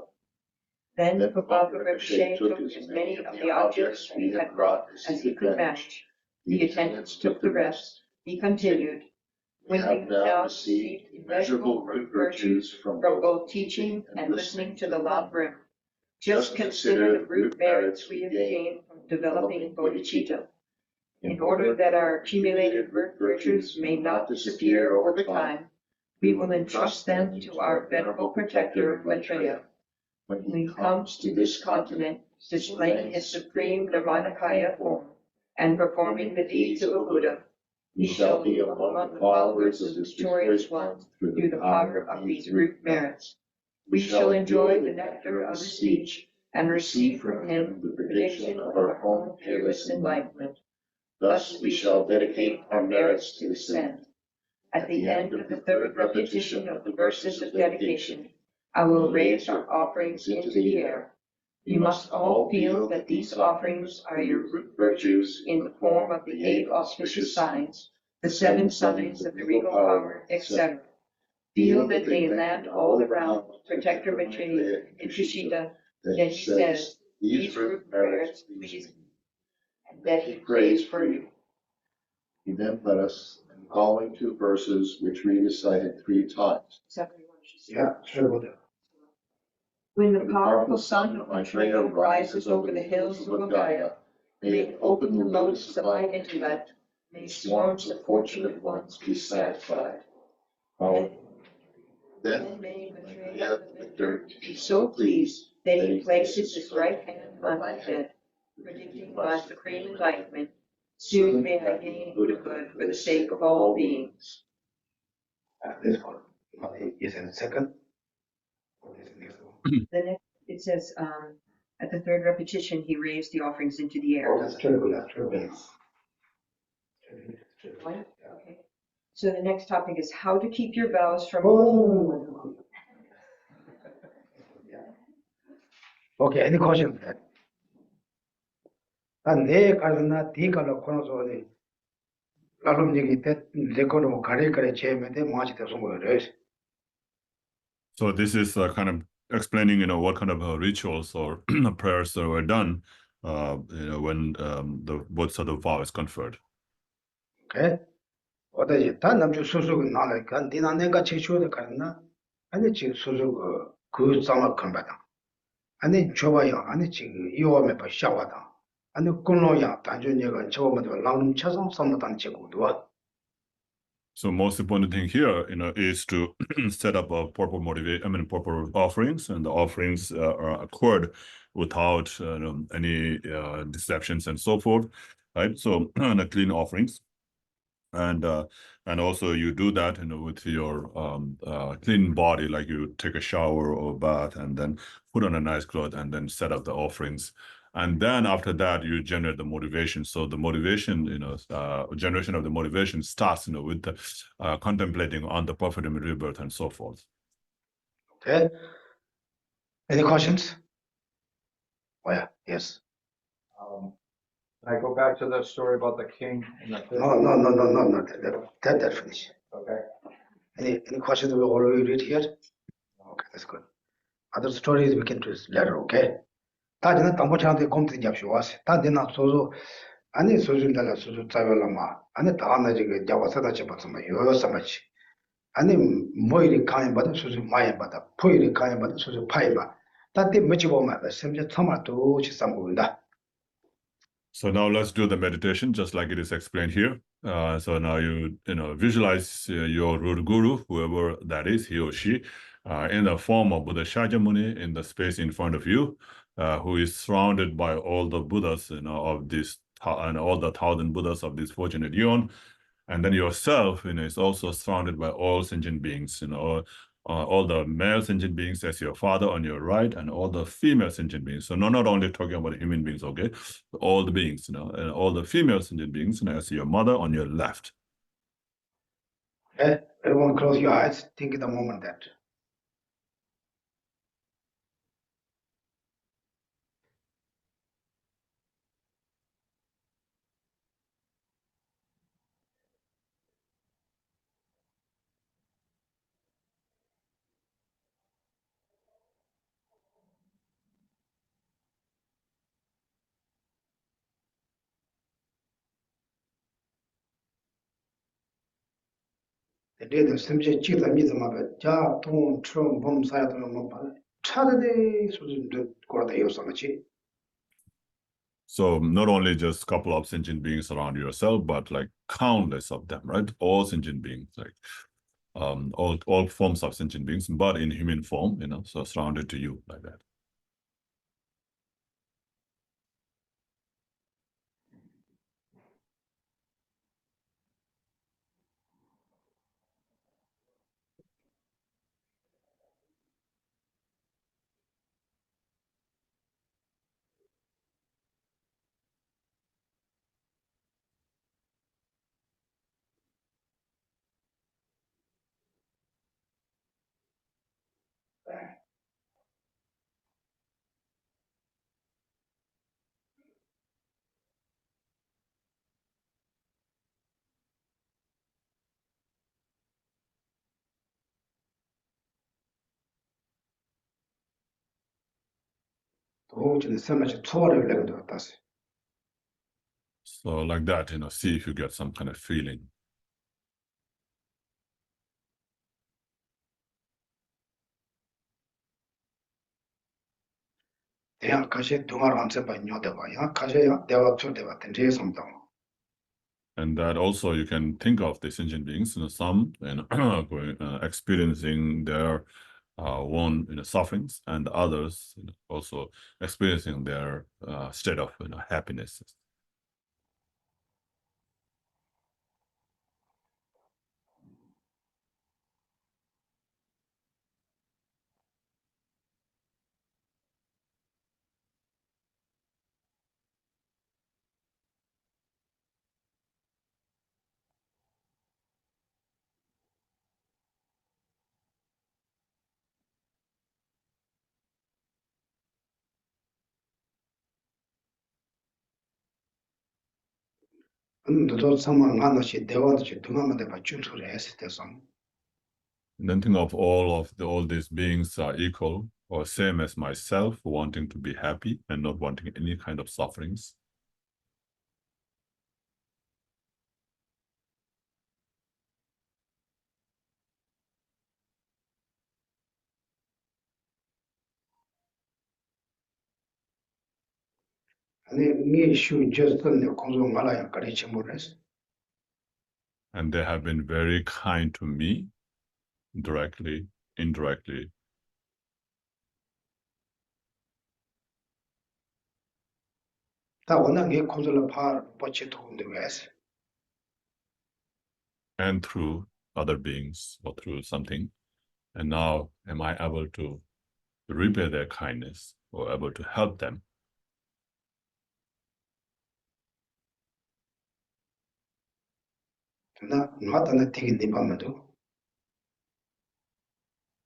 Then Baba Rinpoche took as many of the objects we had brought as he could manage. The attendants took the rest. He continued, we have now received immeasurable root virtues from both teaching and listening to the Lam Rim. Just consider the root merits we have gained from developing bodhicitta. In order that our accumulated root virtues may not disappear over time, we will entrust them to our venerable protector, Maitreya. When he comes to this continent, displaying his supreme Nirmanakaya form and performing the deeds of a Buddha, he shall be among the followers of the victorious one through the power of these root merits. We shall enjoy the nectar of his speech and receive from him the prediction of our own fearless enlightenment. Thus we shall dedicate our merits to this end. At the end of the third repetition of the verses of dedication, I will raise our offerings into the air. You must all feel that these offerings are your root virtues in the form of the 8 auspicious signs, the 7 signs of the regal power, etc. Feel that they land all around Protector Maitreya in Kushida. Then he says, these root merits please me, and that he prays for you. He then led us in the following 2 verses, which we recited 3 times. Yeah, sure. When the powerful sun of Maitreya rises over the hills of Logaya, may it open the lotus of my intellect, may swarms of fortunate ones be satisfied. Then may Maitreya the victor be so pleased that he places his right hand on my head, predicting my supreme enlightenment. Soon may I gain Buddhahood for the sake of all beings. This one is in the second. The next, it says, at the 3rd repetition, he raised the offerings into the air. That's true, that's true. What? Okay. So the next topic is how to keep your vows from. Oh. Okay, any questions? 내 가르나 디가로 코노소리 라룸지기 때 레코노 가레가레 제메데 마치 대송 거예요. So this is kind of explaining, what kind of rituals or prayers that were done, when the Bodhisattva vow is conferred. Okay. 어디 단 남주 수수가 나니까 니나 내가 제시오도 가르나 아니 지금 수수 그 상황 ಕಂ바다. 아니 좋아요. 아니 지금 이오메 봐 샤와다. 아니 꿀로야 단준이가 저거부터 랑름 차상 삼다단 제고도. So most important thing here, is to set up a proper proper offerings, and the offerings are occurred without any deceptions and so forth, right? So clean offerings, and also you do that, with your clean body, like you take a shower or bath, and then put on a nice cloth, and then set up the offerings, And then after that, you generate the motivation. So the motivation, generation of the motivation starts, with the, contemplating on the perfect rebirth and so forth. Okay. Any questions? Oh, yeah. Yes. Can I go back to the story about the king and the No. That finish. Okay. Any questions we already read here? Okay, that's good. Other stories we can do later, okay? 다지는 담보창한테 검토 잡쇼와스. 다지나 소소 아니 소준달라 소소 짜별라마. 아니 다나 지금 잡아서다 잡았으면 요요사마치. 아니 뭐이리 가야 받아 소소 마야 받아. 포이리 가야 받아 소소 파이바. 다때 뭐지 보면 심지 참아도 치삼고인다. So now let's do the meditation, just like it is explained here. So now you visualize your root guru, whoever that is, he or she, in the form of Buddha Shakyamuni in the space in front of you, who is surrounded by all the Buddhas, of this, and all the 1,000 Buddhas of this fortunate eon, and then yourself, is also surrounded by all sentient beings, all the male sentient beings as your father on your right, and all the female sentient beings. So not only talking about human beings, okay, all the beings, and all the female sentient beings, as your mother on your left. Okay, everyone close your eyes. Think of the moment that. 레드 심지 찌다 미즈마가 자동 트럼 범사야도 뭐 차대대 수준도 거다 요소마치. So not only just a couple of sentient beings around yourself, but like countless of them, right? All sentient beings, like all forms of sentient beings, but in human form, so surrounded to you like that. 도저히 세마치 초월을 내려도 같았어. So like that, see if you get some kind of feeling. 대한 가시 동아로 한세 번 녀대봐야 가시야 대화 초대가 된제 성장. And that also you can think of the sentient beings, some experiencing their own sufferings, and others also experiencing their state of happiness. 너도 상황 하나씩 대화도 동아만데 맞춘소리 했을 때서. And then think of all these beings are equal or same as myself, wanting to be happy and not wanting any kind of sufferings. 아니 미 슈 저스턴 공정 말아야 가르치 모르겠어. And they have been very kind to me, directly, indirectly. 다 원하게 공정을 파 버치 도는데 왜서. And through other beings or through something. And now am I able to repay their kindness or able to help them?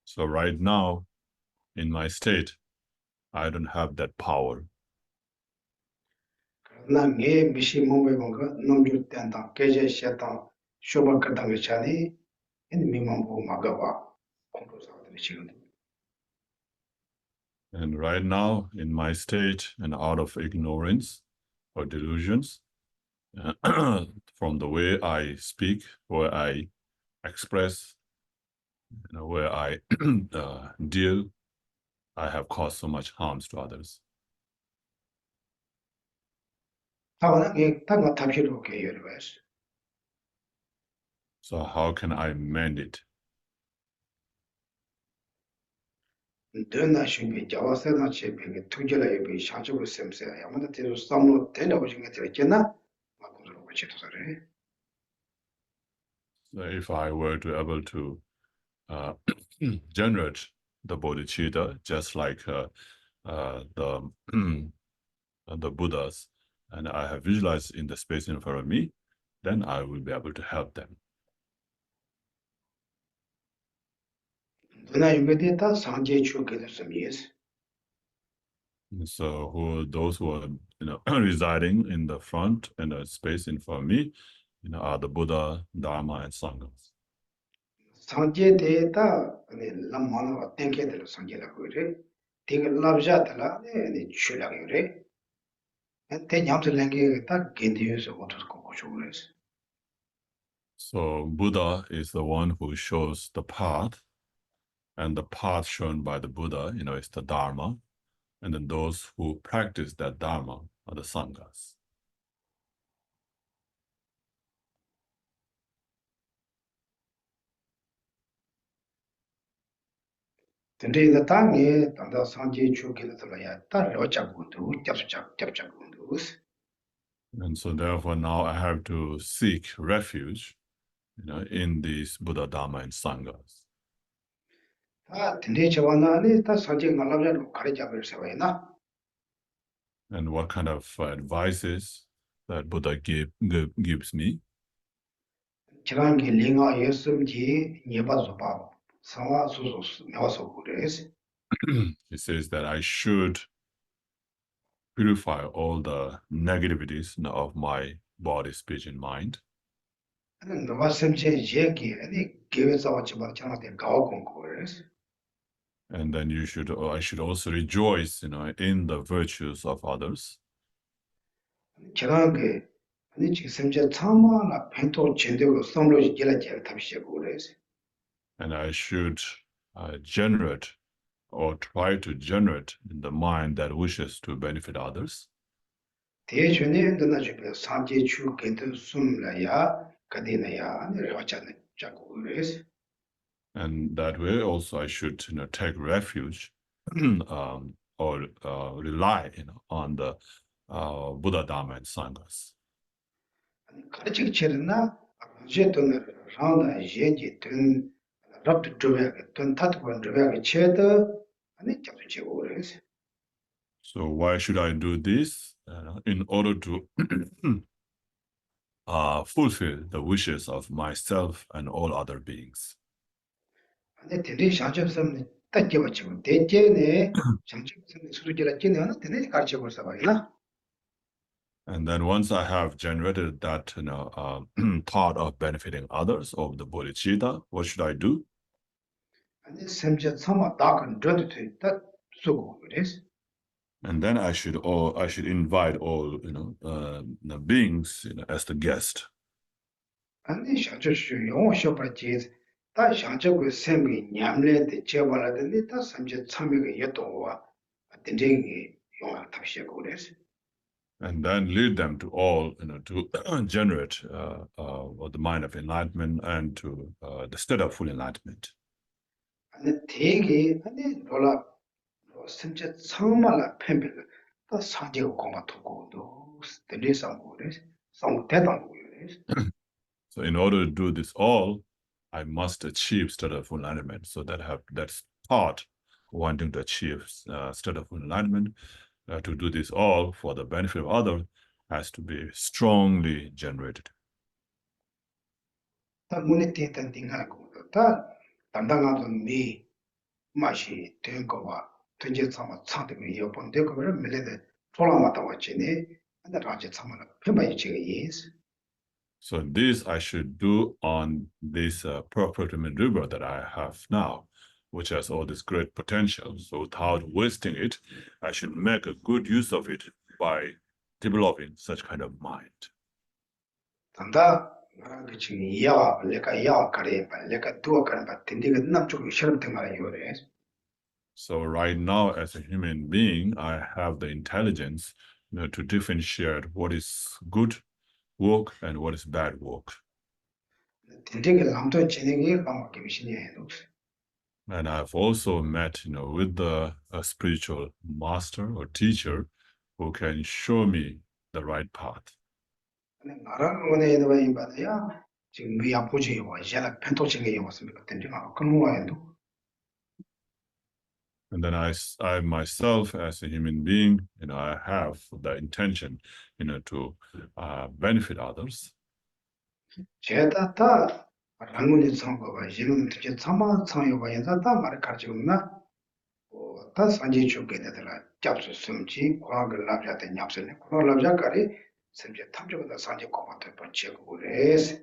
So right now, in my state, I don't have that power. And right now, in my state, and out of ignorance or delusions, from the way I speak, where I express, where I deal, I have caused so much harms to others. So how can I mend it? So if I were to able to generate the bodhicitta, just like the Buddhas, and I have visualized in the space in front of me, then I will be able to help them. So those who are residing in the front and the space in front of me, are the Buddha, Dharma, and Sanghas. So Buddha is the one who shows the path, and the path shown by the Buddha, is the Dharma, and then those who practice that Dharma are the Sanghas. And so therefore now I have to seek refuge, in these Buddha, Dharma, and Sanghas. And what kind of advices that Buddha gives me? He says that I should purify all the negativities of my body, speech, and mind. And then I should also rejoice, in the virtues of others. And I should generate or try to generate the mind that wishes to benefit others. And that way also I should take refuge or rely on the Buddha, Dharma, and Sanghas. So why should I do this? In order to fulfill the wishes of myself and all other beings. And then once I have generated that thought of benefiting others of the bodhicitta, what should I do? And then I should invite all the beings as the guest. And then lead them to all to generate the mind of enlightenment and to the state of full enlightenment. So in order to do this all, I must achieve state of full enlightenment. So that's thought wanting to achieve state of full enlightenment, to do this all for the benefit of others, has to be strongly generated. 다 눈에 띄었던 띵하고 다 담당하던 미 맛이 된 거와 던지 참아 상대가 여본데 그거를 밀레데 돌아마다 왔지니 근데 라지 참아는 편바이 지가 is. So this I should do on this perfect human river that I have now, which has all this great potential. So without wasting it, I should make a good use of it by developing such kind of mind. 단다 나랑 그 지금 이야와 내가 이야와 가래 내가 두어 가는 바 딘디가 남쪽 시험 등하라 요래. So right now, as a human being, I have the intelligence, to differentiate what is good work and what is bad work. 딘디가 남도 진행이 방어 김신이에요. And I've also met, with the spiritual master or teacher who can show me the right path. 근데 나랑 원에 있는 거 봐도야 지금 미 아프지 와 이제라 펜토징에 왔습니까? 딘디가 그런 거예요. And then I myself, as a human being, I have the intention, to benefit others. 제가 다 랑문이 선거가 이제는 되게 참아 참여가 인자다 말을 가지고 있나? 다 산지 쪽에 되더라. 잡수 숨지 과학을 납자된 납설네. 과학을 납자까지 섬제 탐정다 산지 과학한테 버치고 그래서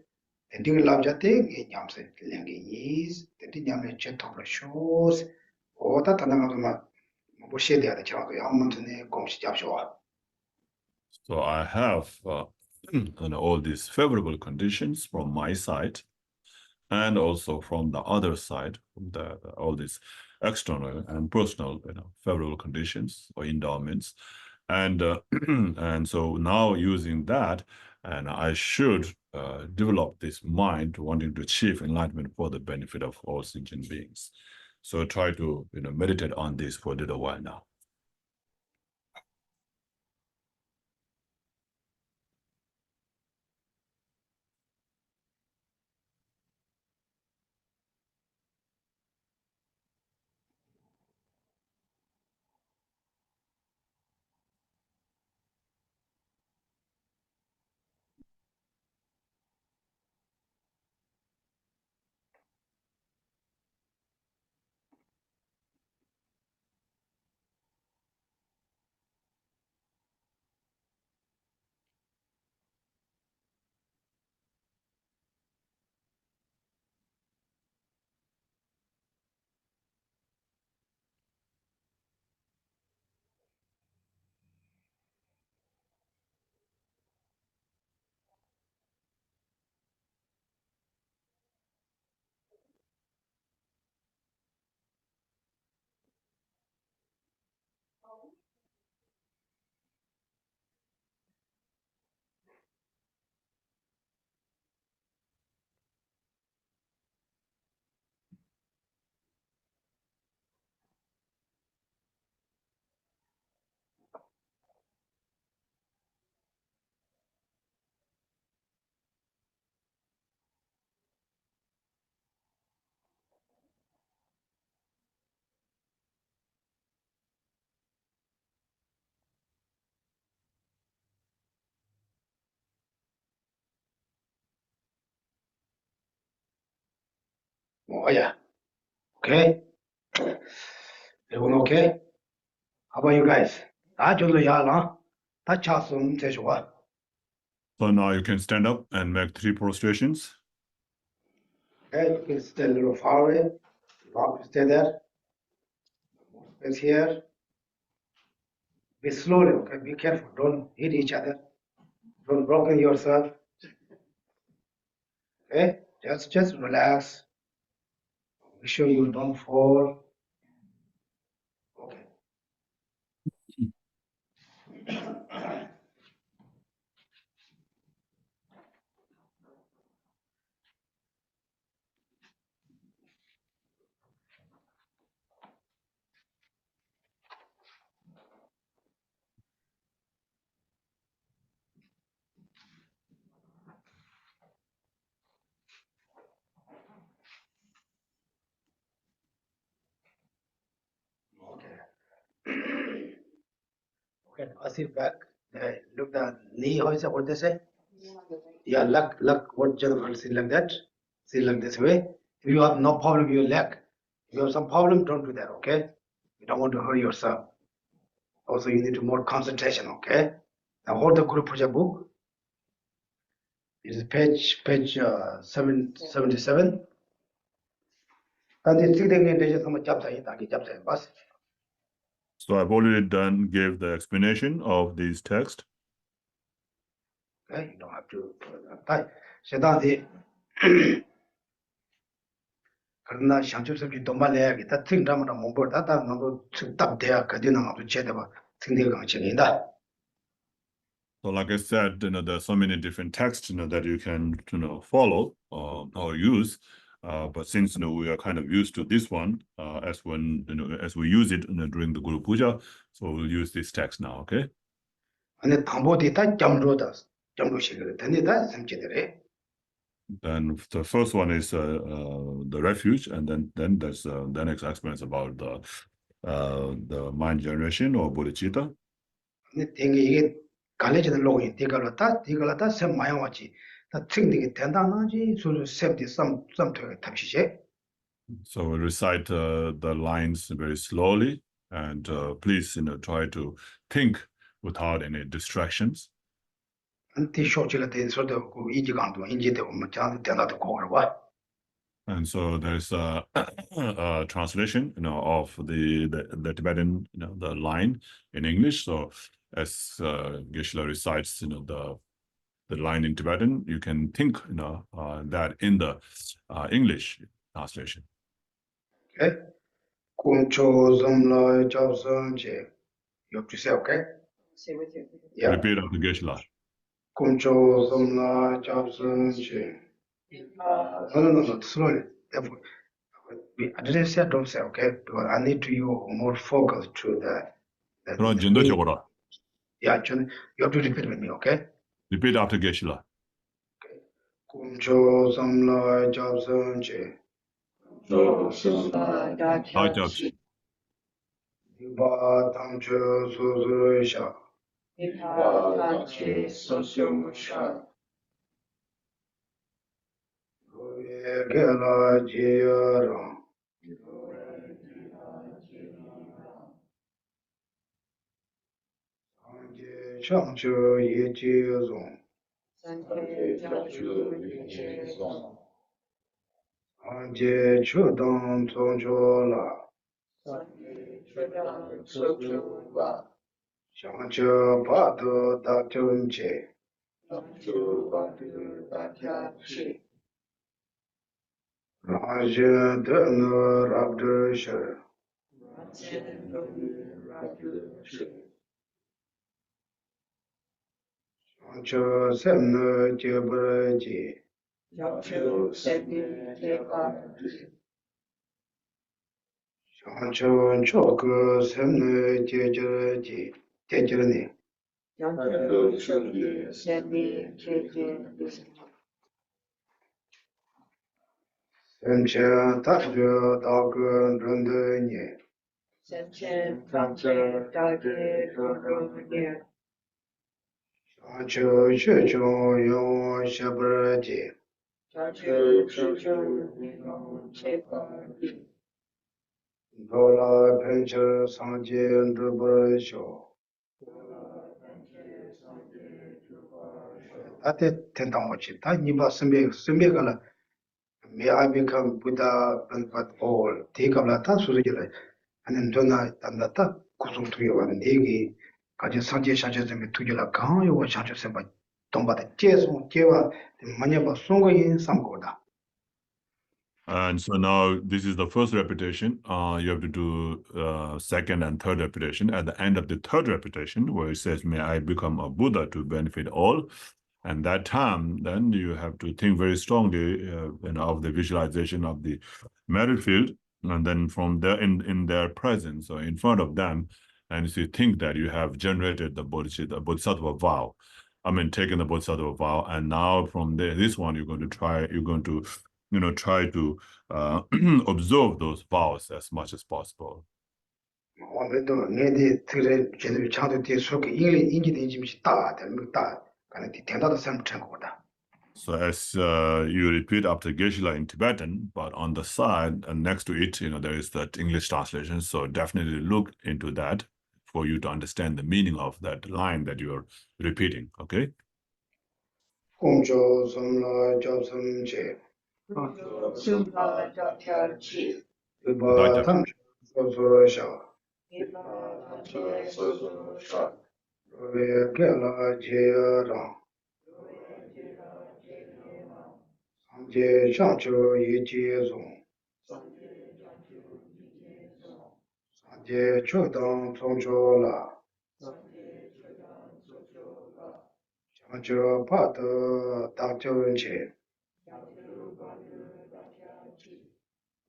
엔딩을 납자대 이 냠설 랭게 is 엔딩 냠에 제토로 쇼스 오다 단나가만 뭐 시에야 돼. 저거 아무튼에 공식 잡쇼. So I have all these favorable conditions from my side, and also from the other side, all these external and personal, favorable conditions or endowments, and and so now using that, and I should develop this mind wanting to achieve enlightenment for the benefit of all sentient beings. So try to meditate on this for a little while now. 뭐야? Okay? Everyone okay? How about you guys? 다 저도 야라. 다 차선 되죠. So now you can stand up and make 3 prostrations. Okay, you can stay a little far away. Stay there. It's here. Be slowly, okay? Be careful. Don't hit each other. Don't broken yourself. Okay? Just relax. Make sure you don't fall. Okay. Okay, I sit back. Look the knee, how is it? What they say? Yeah, luck, what general say like that. See, like this way. If you have no problem with your leg, if you have some problem, don't do that, okay? You don't want to hurt yourself. Also, you need more concentration, okay? Now hold the Guru Puja book. It is page 777. And the thing is, some chapter, bus. So I've already gave the explanation of these texts. Okay, you don't have to. Shedadi. 그러나 상처스럽게 도말해야기 다 틀다면 뭐 다다 너도 답대야 그디는 아주 제대로 생대가 정인다. So like I said, there are so many different texts, that you can, follow or use. But since, we are kind of used to this one, as we use it during the Guru Puja, so we'll use this text now, okay? 근데 담보디 다 점로다. 점로식을 된다 삼체들이. Then the first one is the refuge, and then there's the next explains about the mind generation or bodhicitta. 근데 이게 갈래지는 로이 디갈라다 셈 마양와지. 다 특징이 된다나지 소리 셈디 쌈토에 탑시제. So we'll recite the lines very slowly, and please, try to think without any distractions. 안티 쇼치가 된 소도 그 이지강도 인지되고 뭐 자도 된다도 거를 봐. And so there's a translation, of the Tibetan, the line in English. So as Geshe recites, the line in Tibetan, you can think, that in the English translation. Okay. kuncho zamla jabsanje. You have to say, okay? Say with you. Yeah. Repeat after Geshe. kuncho zamla jabsanje. No, slowly. I didn't say don't say, okay? Because I need to you more focus to the 그런 전도적으로. Yeah, you have to repeat with me, okay? Repeat after Geshe. kuncho zamla jabsanje. Ajabshi. Iba tamcho suzurisha. Gela jiyara. Anje shangcho ye jiyazong. Anje chodang tsongcho la. Shangcho pado dakchunche. Raja dana rabdusha. Shangcho semna jebraji. Shangcho choku semna jebraji. Jebrani. Semche takjo dagun rundunye. Shangcho shecho yon shabraji. Dola penche sanje drubrasho. Ate tendamochi. Ta nipa sembegala. May I become Buddha and but all. Take up la ta surjila. And then dona tandata kusum tuyo and degi. Kaji sanje sanje zeme tujila kan yo sanje semba. Tomba de jesu jewa manyaba songo yin samgoda. And so now this is the first repetition. You have to do second and third repetition. At the end of the third repetition, where it says, may I become a Buddha to benefit all. And that time, then you have to think very strongly of the visualization of the merit field. And then from there, in their presence or in front of them, and if you think that you have generated the bodhisattva vow, taken the bodhisattva vow, and now from there, this one, you're going to try to observe those vows as much as possible. 오늘도 내디 틀에 제대로 창도 뒤에 속에 인지도 인지미시 따 되는 거 따. 가는 뒤 대다도 삶 창고다. So as you repeat after Geshe in Tibetan, but on the side and next to it, there is that English translation. So definitely look into that for you to understand the meaning of that line that you are repeating. Okay. Kumcho Somla Jobsam Che, Sumla Dakya Chi, Vipa Tam Sosoro Sha, Roya Kela Che Rang, Samje Chancho Yi Che Zong, Samje Chodang Tongcho La, Chancho Pata Dakcho Che,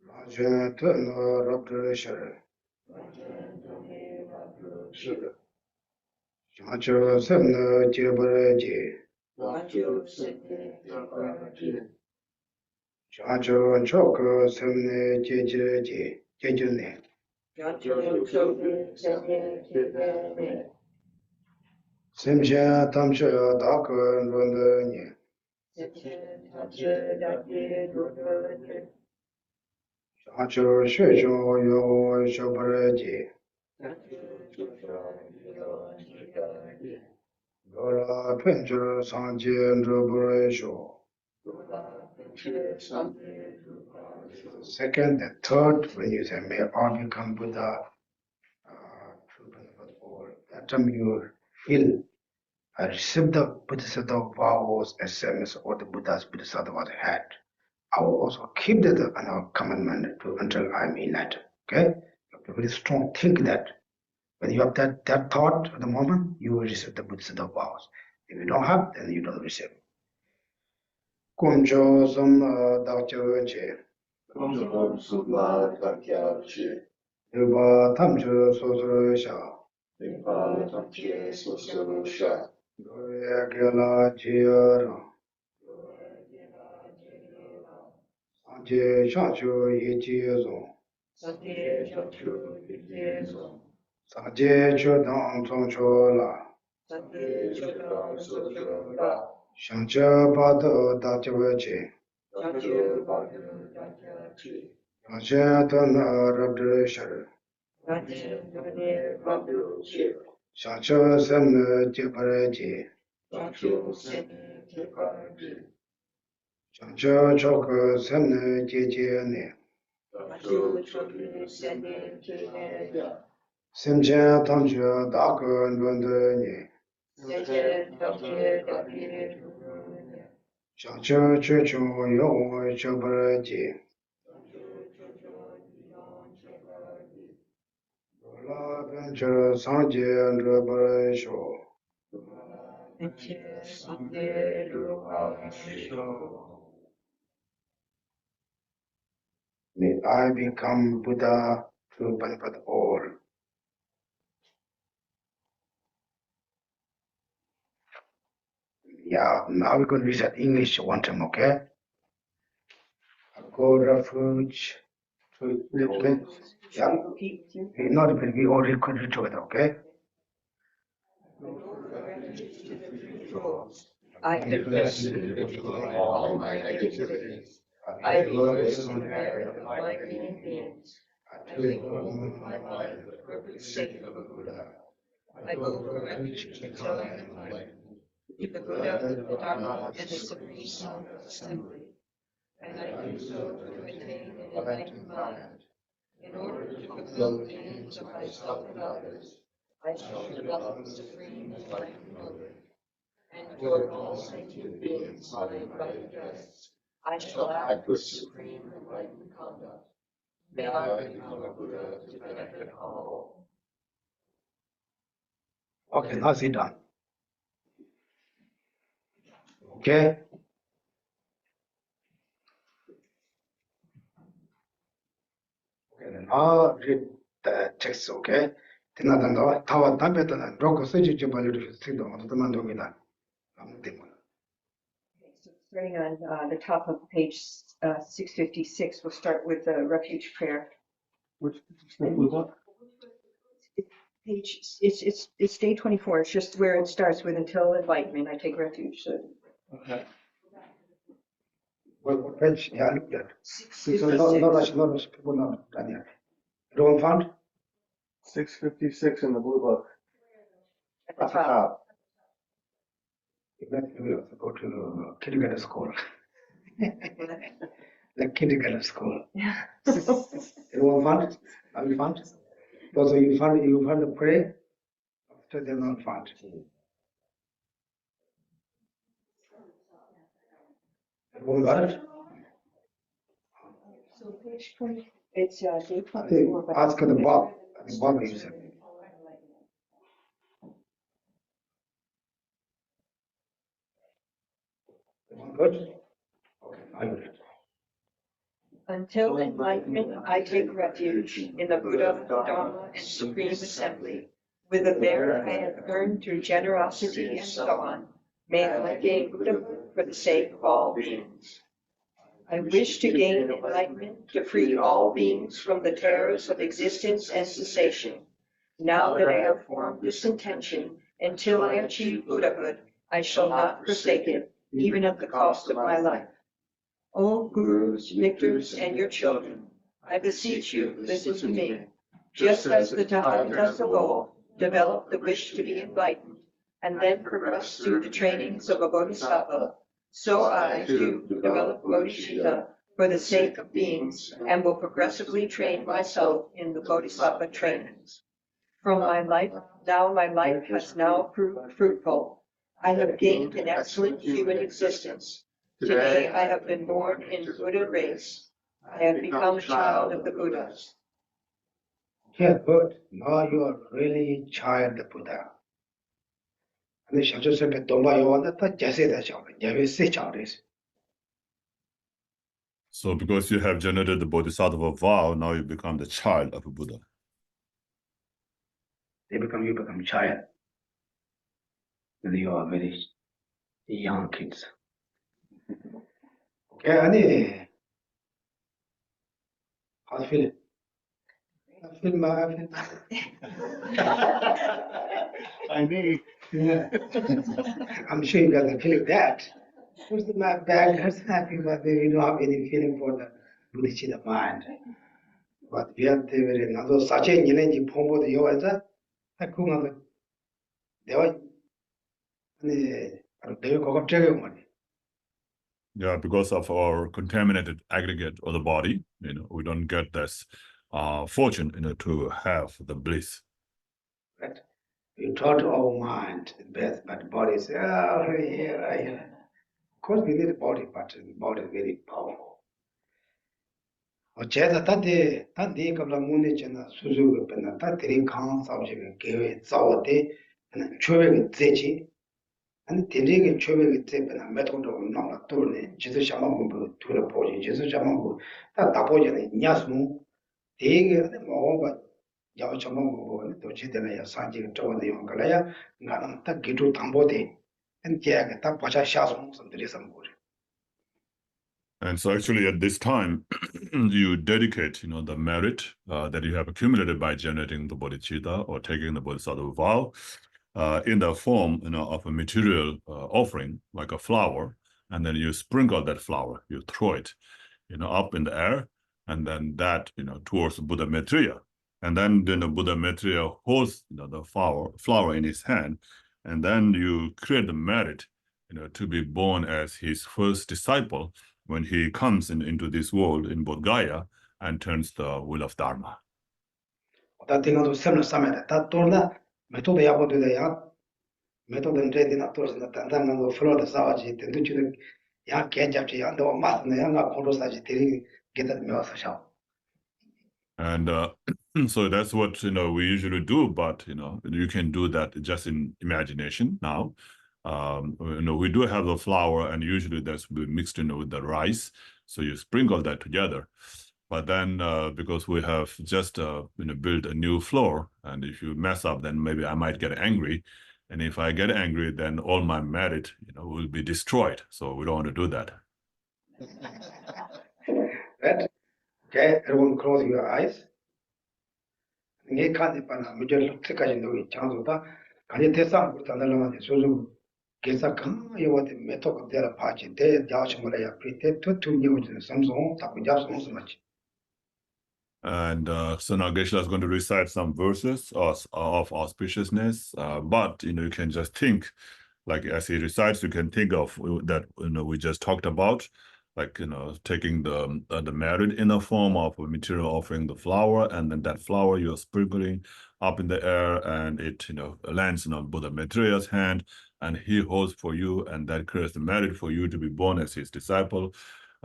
Rajan Tuna Rabdra Shar, Chancho Semna Jebra Je, Chancho Choka Semne Jeje Je, Jejune. Simsha Tamsha Daka Runda Nye, Chancho Shesho Yo Shobara Je, Gola Pencho Sanje Drupara Sho. Second and third, when you say, may all become Buddha, true benefit all, that time you feel, I received the Bodhisattva vows as same as all the Buddhas Bodhisattvas had. I will also keep that commandment until I'm enlightened. Okay? You have to very strong think that when you have that thought at the moment, you will receive the Bodhisattva vows. If you don't have, then you don't receive. Kumcho Sumla Dakcho Che, Yuba Tamcho Sosoro Sha, Goya Gela Jia Rang, Sanje Chancho Yi Jie Zong, Sanje Chodang Tongcho La, Shangcha Bada Dakcho Che, Shangcha Tuna Rabdra Shar, Shangcha Semna Jebara Je, Shangcha Choka Semna Jeje Ne, Simcha Tamcha Daka Runda Nye, Shangcha Checho Yo Shobara Je, Gola Pencha Sanje Drupara Sho. May I become Buddha to benefit all. Yeah, now we're going to read English one time, okay? Go refuge to the place. Yeah, we not repeat, we all record each other, okay? I all my activities. I focus on the merit of my green beings. I take home my life for the perfect sake of the Buddha. I go for refuge until I am enlightened. The Buddha, the Dharma, and the Supreme Sound Assembly. And I do so to attain an enlightened mind. In order to fulfill the aims of myself and others, I shall develop the supreme enlightened mode. And toward all sentient beings, my invited guests, I shall act with supreme enlightened conduct. May I become a Buddha to benefit all. Okay, now sit down. Okay? Okay, then I'll read the text, okay? Tinadanda, Tawa Tambetana, Roko Seji Jabali, Sido, the Mandongina. So starting on the top of page 656, we'll start with the refuge prayer. Which what? Page, it's day 24. It's just where it starts with until enlightenment. I take refuge. So Okay. What page? Yeah, I looked at. 656. No rush, people not done yet. Everyone found? 656 in the blue book. At the top. If not, we will go to kindergarten school. The kindergarten school. Everyone found? Have you found? Those of you found the prayer? After they're not found. Everyone got it? So page 20, it's day I think 24. but- ask the Bob. I think Bob you said. Everyone good? Okay, I will. Until enlightenment, I take refuge in the Buddha, Dharma, and Supreme Assembly. With the merit I have earned through generosity and so on, may I gain Buddhahood for the sake of all beings. I wish to gain enlightenment to free all beings from the terrors of existence and cessation. Now that I have formed this intention, until I achieve Buddhahood, I shall not forsake it, even at the cost of my life. O gurus, victors, and your children, I beseech you, listen to me. Just as the Tathagatas of old developed the wish to be enlightened, and then progressed through the trainings of a bodhisattva, so I, too, develop bodhicitta for the sake of beings, and will progressively train myself in the bodhisattva trainings. From my life has now proved fruitful. I have gained an excellent human existence. Today I have been born in Buddha race. I have become a child of the Buddhas. Yeah, good. Now you are really child of Buddha. And the Shacho said, Tomba, you want that? Just say that child. You will say child is. So because you have generated the bodhisattva vow, now you become the child of a Buddha. You become child. When you are very young kids. Okay, Annie. How do you feel? I need. Yeah. I'm sure you guys are feeling that. Who's the my bag is happy, but they don't have any feeling for the bodhicitta mind. But we have the very another such a energy pombo the yoga. I come on the they go trigger money. Yeah, because of our contaminated aggregate of the body, we don't get this fortune, to have the bliss. Right? We taught our mind best, but body is yeah. Of course we need a body, but the body is very powerful. 제가 단디 갑라 문제잖아 수수가 변나 다들이 강 싸우지면 개회 싸워대 초회가 되지 아니 대리가 초회가 되면 메토도 나와 또네 지도 샤마고 둘을 보지 지도 샤마고 다 보잖아 냐스무 되게 뭐가 야와 샤마고 또 지대나 산지가 저거는 용가라야 나는 딱 기초 담보대 엔제가 딱 보자 샤송 선들이 선고 And so actually at this time, you dedicate, the merit that you have accumulated by generating the bodhicitta or taking the bodhisattva vow in the form, of a material offering, like a flower, and then you sprinkle that flower, you throw it, up in the air, and then that, towards Buddha Maitreya. And then the Buddha Maitreya holds, the flower in his hand, and then you create the merit, to be born as his first disciple when he comes into this world in Bodh Gaya and turns the wheel of Dharma. That thing also similar summit. That torna method yabo to the ya method and ready not to the Tandan of Florida Savaji, the Luchu Yan Kajap, and the Mat and the Yanga Porosaji get at me also. And so that's what we usually do, but you can do that just in imagination now. We do have the flour, and usually that's mixed with the rice, so you sprinkle that together. But then because we have just built a new floor, and if you mess up, then maybe I might get angry, and if I get angry, then all my merit will be destroyed. So we don't want to do that. Right? Okay, everyone close your eyes. You can't middle click in the chance of that. Can you test out with another one? Gesa kang yo de meto de la pachi de jash mala ya prite to new samsung ta ku jash so much. And so now Geshe is going to recite some verses of auspiciousness, but you can just think, like as he recites, you can think of that we just talked about, like taking the merit in the form of a material offering the flower, and then that flower you're sprinkling up in the air, and it lands on Buddha Maitreya's hand, and he holds for you, and that creates the merit for you to be born as his disciple.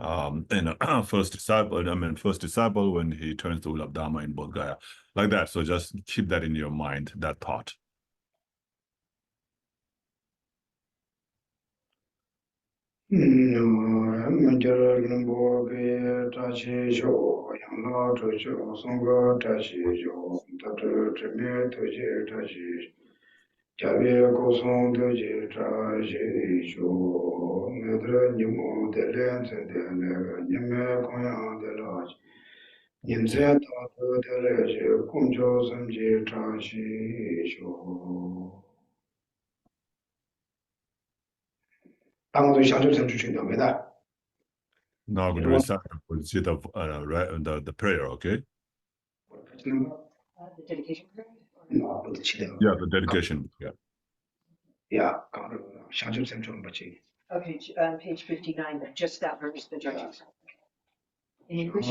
First disciple when he turns to Ulabdama in Bodh Gaya, like that. So just keep that in your mind, that thought. Javier Gosson de Jeta Jo, Medre Nimo de Lens and the Nime Koyan de Lodge. Yinze Tato de Leje, Kunjo Sam Jeta Jo. 당도 샤주 선주 중요합니다. Now I'm going to recite the prayer, okay? The dedication prayer? No, but the Yeah, the dedication. Yeah. Yeah, 샤주 선주 뭐지? Okay, page 59, just that verse, the judges. In English?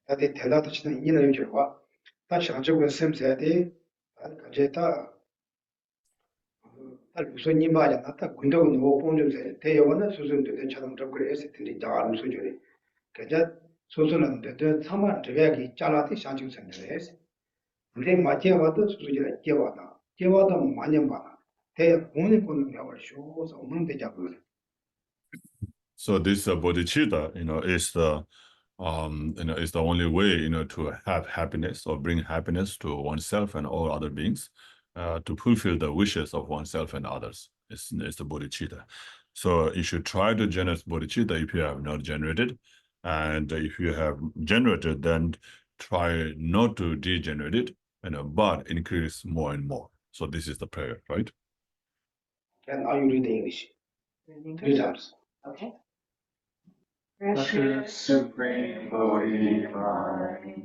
다들 대답도 치는 이는 결과 다시 한쪽은 셈세디 가제다 달 무슨 이마야 나타 군도는 뭐 본점세 대여원은 수준되는 자동 접근을 했을 텐데 자는 수준이 그자 소소는 되던 사만 저기 잘라도 상징 생겨서 우리 맞게 와도 수준이라 깨와다 많이 봐 대 공의 권을 배워 쇼서 없는 데 잡고 So this bodhicitta, is the only way, to have happiness or bring happiness to oneself and all other beings, to fulfill the wishes of oneself and others. It's the bodhicitta. So you should try to generate bodhicitta if you have not generated, and if you have generated, then try not to degenerate it, but increase more and more. So this is the prayer, right? And now you read the English. In 3 English? times. Okay. Precious Supreme Bodhi Mind,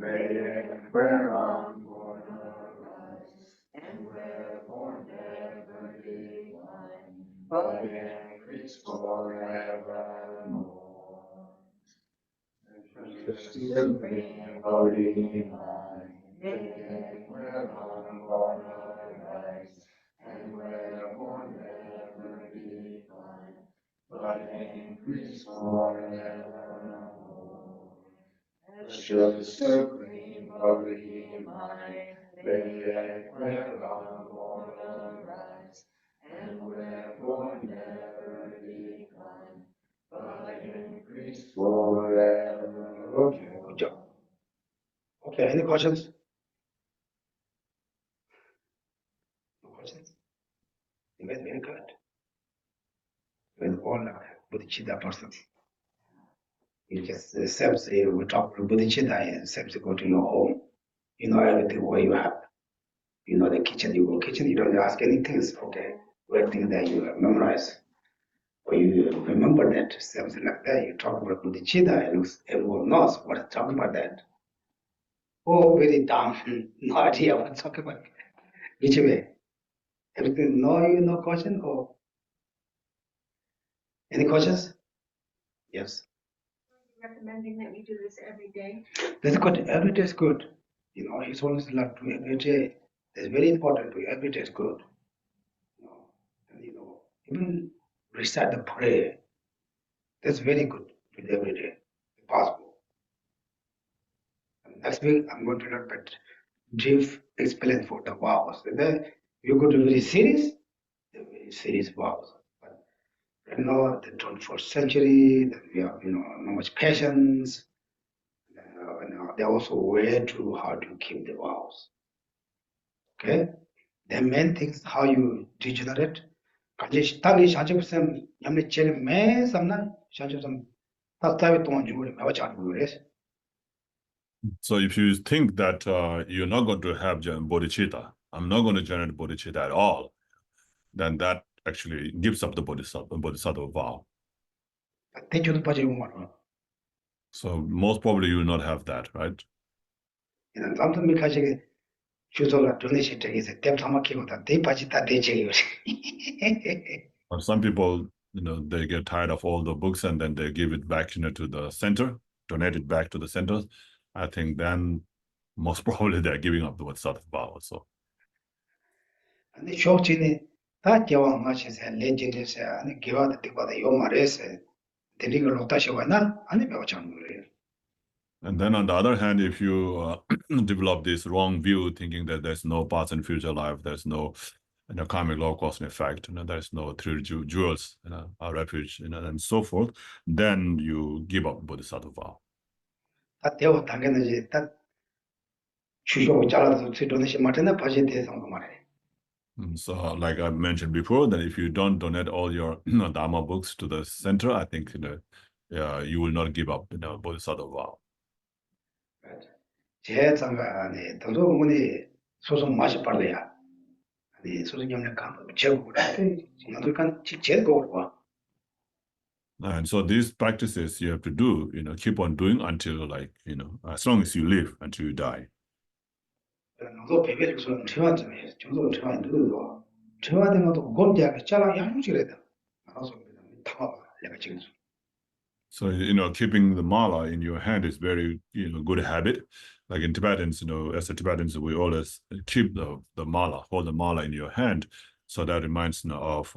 whereon born arise, and wherefore never decline, but increase forevermore. Precious Supreme Bodhi Mind, whereon born arise, and wherefore never decline, but increase forevermore. Precious Supreme Bodhi Mind, whereon born arise, and wherefore never decline, but increase forever. Okay, good job. Okay, any questions? No questions? You guys very good. With all bodhicitta person. You just steps we talk to bodhicitta and steps go to your home. You know everything what you have. You know the kitchen, you go kitchen, you don't ask anything, okay? Everything that you have memorized. You remember that, something like that. You talk about bodhicitta, and everyone knows what I'm talking about that. Oh, very dumb. No idea what I'm talking about. Which way? Everything, no question? Or any questions? Yes. Recommending that we do this every day. That's good. Every day is good. It's always like to every day. It's very important to every day is good. And, even recite the prayer. That's very good with every day, if possible. And next week, I'm going to look at brief explain for the vows. And then you go to very serious vows. But right now, the 21st century, that we have, not much patience. And they're also aware to how to keep the vows. Okay? The main thing is how you degenerate. 같이 딸이 40% 염려 제일 매 삼나 40% 답답해 동안 주고 매워지 않고 그래서 So if you think that you're not going to have bodhicitta, I'm not going to generate bodhicitta at all, then that actually gives up the bodhisattva vow. 대주도 빠지고 말아. So most probably you will not have that, right? 이런 아무튼 미카지게 주소가 도네시 쪽에서 대탐마 키고다 대빠지다 대제요. Or some people, they get tired of all the books and then they give it back, to the center, donate it back to the center. I think then most probably they're giving up the bodhisattva vow. So. 근데 쇼치니 다 개와 마셔서 레전드에서 아니 개와 때보다 요 말에서 데리고 로타시 와나 아니 배워 잡는 거예요. And then on the other hand, if you develop this wrong view, thinking that there's no past and future life, there's no karmic law, cause and effect, there's no three jewels, a refuge, and so forth, then you give up bodhisattva vow. 다 대워 당연히 다 주쇼고 잘라서 도네시 마트나 바지 대상도 말해. So, like I mentioned before, that if you don't donate all your Dharma books to the center, I think you will not give up bodhisattva vow. 제 장가에 도도 문이 소송 맛이 빨래야. 아니 소송 염려 감 제고 나도 간 제고 와. And so these practices you have to do, keep on doing until as long as you live, until you die. 너도 배배를 좀 treatment 정도 treatment 누구도 treatment 것도 gondi하게 잘라 양식이래다. 알아서 타봐 내가 지금. So, keeping the mala in your hand is very, good habit. Like in Tibetans, as a Tibetans, we always keep the mala, hold the mala in your hand. So that reminds of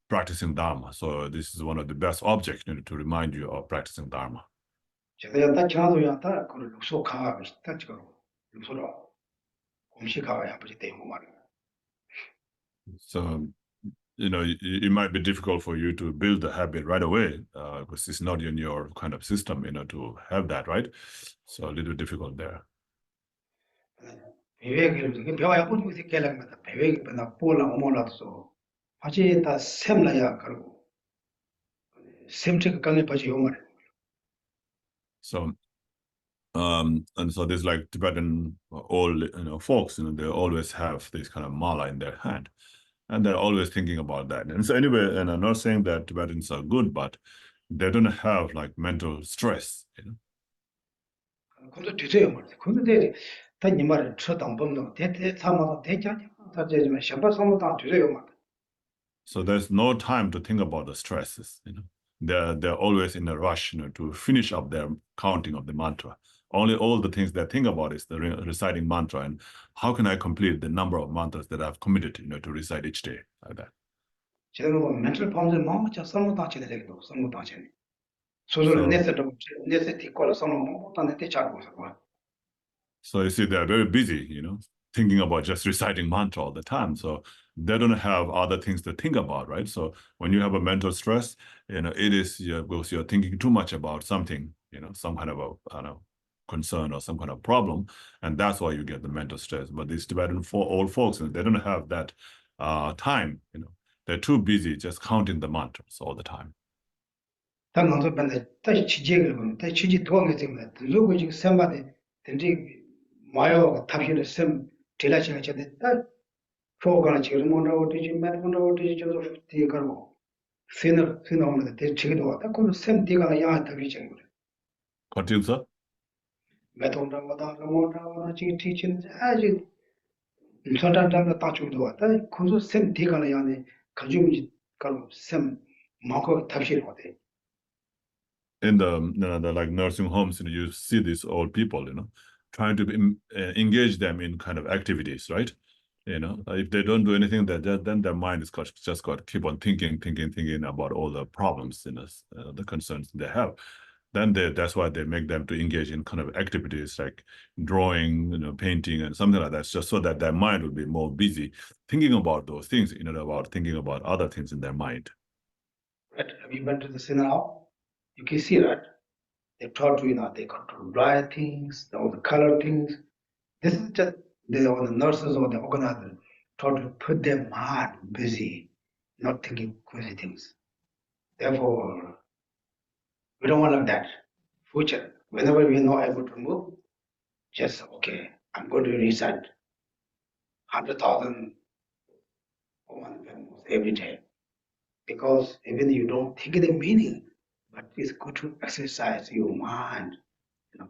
practicing Dharma. So this is one of the best objects to remind you of practicing Dharma. 제가 다 지나도야 그걸 룩속하가 있다 지금 룩소로 공식하가 아버지 대고 말이야. So, it might be difficult for you to build the habit right away because it's not in your kind of system, to have that, right? So a little difficult there. 배배를 배워야 보고 새끼라면 배배나 볼라 오몰라서 아직 다 샘라야 그러고 샘책 강에 빠지 요 말이야. So, and so there's like Tibetan old, folks, they always have this kind of mala in their hand. And they're always thinking about that. And so anyway, and I'm not saying that Tibetans are good, but they don't have like mental stress. 근데 되세요 말이야. 근데 다니 말을 쳐당 범도 대대 삼아서 대자지 다지면 셔바 삼아도 되세요 말이야. So there's no time to think about the stresses. They're always in a rush, to finish up their counting of the mantra. Only all the things they think about is the reciting mantra and how can I complete the number of mantras that I've committed, to recite each day, like that. 제가 mental problems 너무 저 삼아도 하시는 얘기도 삼아도 하시네. 소소를 내서도 내서 뒤걸어 삼아 못 하는 때 자고 있어. So you see, they're very busy, thinking about just reciting mantra all the time. So they don't have other things to think about, right? So when you have a mental stress, it is because you're thinking too much about something, some kind of a concern or some kind of problem, and that's why you get the mental stress. But these Tibetan old folks, they don't have that time. They're too busy just counting the mantras all the time. 당한도 근데 다시 취직을 보면 다시 취직 도움이 되면 누구 지금 선반에 된지 마요 탑시는 선 딜라시가 저데 딱 표가는 지금 뭐라고 되지 뭐라고 되지 저도 뒤에 가고 sinner on the chicken, I could send Tigana Yan to reaching. Continue, sir. Metonda, teaching, as you sometimes the touch of the water, could send Tigana Yan, Kajumi, some Mako Tashi. In the like nursing homes, you see these old people, trying to engage them in kind of activities, right? If they don't do anything, then their mind is just got to keep on thinking about all the problems, the concerns they have. Then that's why they make them to engage in kind of activities like drawing, painting and something like that, just so that their mind will be more busy thinking about those things, about thinking about other things in their mind. Right? Have you been to the cinema now? You can see that. They taught you, they control dry things, all the color things. This is just the nurses or the organizers taught to put their mind busy, not thinking crazy things. Therefore, we don't want like that. Future, whenever we're not able to move, just okay, I'm going to recite 100,000 every day. Because even you don't think the meaning, but it's good to exercise your mind,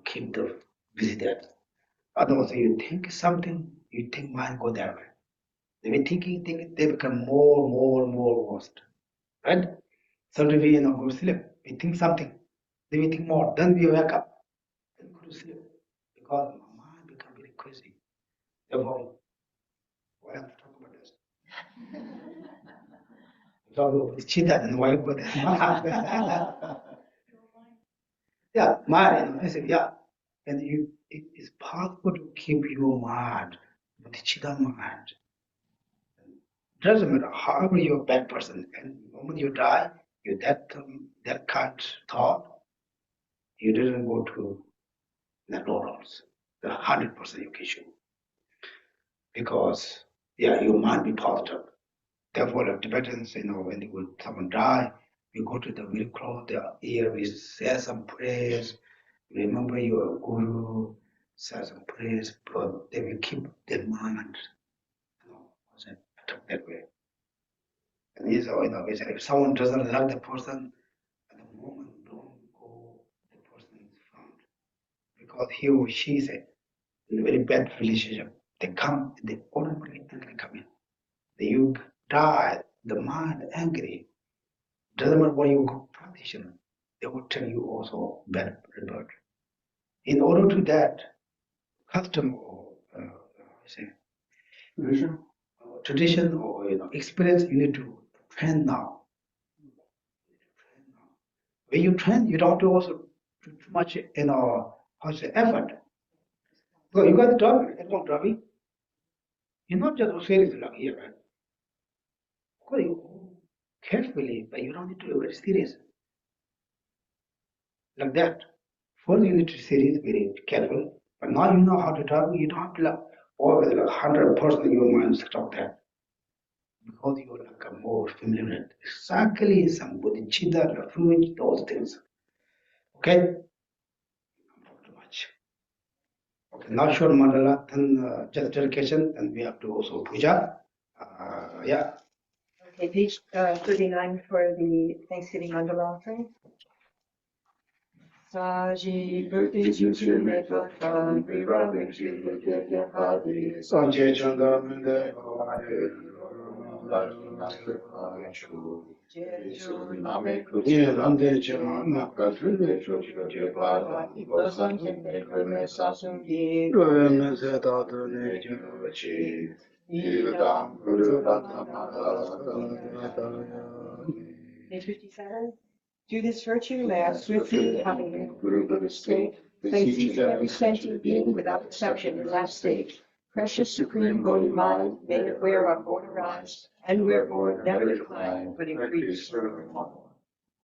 keep the busy there. Otherwise, you think something, you think mind go that way. When you thinking, they become more worst. Right? Sometimes we go to sleep, we think something, then we think more, then we wake up, then go to sleep. Because my mind become very crazy. Therefore, why have to talk about this? So it's cheated and why put it? Yeah, mind, I said, yeah. And it is possible to keep your mind with the chitta mind. Doesn't matter how you're a bad person, and the moment you die, you that kind thought, you didn't go to the laurels, the 100% you can show. Because you might be positive. Therefore, the Tibetans, when someone die, we go to the very close their ear, we say some prayers, remember your guru, say some prayers, but they will keep their mind, that way. And if someone doesn't like the person, at the moment, don't go the person's front. Because he or she is in a very bad relationship. They automatically come in. You die, the mind angry. Doesn't matter what you go practitioner, they will tell you also bad rebirth. In order to that, custom or tradition or experience, you need to train now. When you train, you don't have to also do too much, effort. So you got the driving, everyone driving. You're not just seriously like here, right? Of course, you carefully, but you don't need to be very serious. Like that. First, you need to be serious, very careful. But now you know how to drive, you don't have to always 100% your mind set up there. Because you're like a more familiar with exactly some bodhicitta, refuge, those things. Okay? Not too much. Okay, now short mandala, then just dedication, and we have to also puja. Okay, page 39 for the Thanksgiving mandala offering. Saji Bhakti Juju Mekha Kandri Rabbi Juju Kekya Hadi Sanjay Chanda Mende Jeju Name Ye Lande Chana Katrude Chocho Bada Ibosan Kende Kreme Sasum Ye Rame Zeta Dune Juchi Yidam Guru Page 57. Do this virtue, may I swiftly, having been proved of the state, place each and every sentient being without exception in that state. Precious supreme holy mind, may it whereon born arise, and where born never decline, but increase forevermore.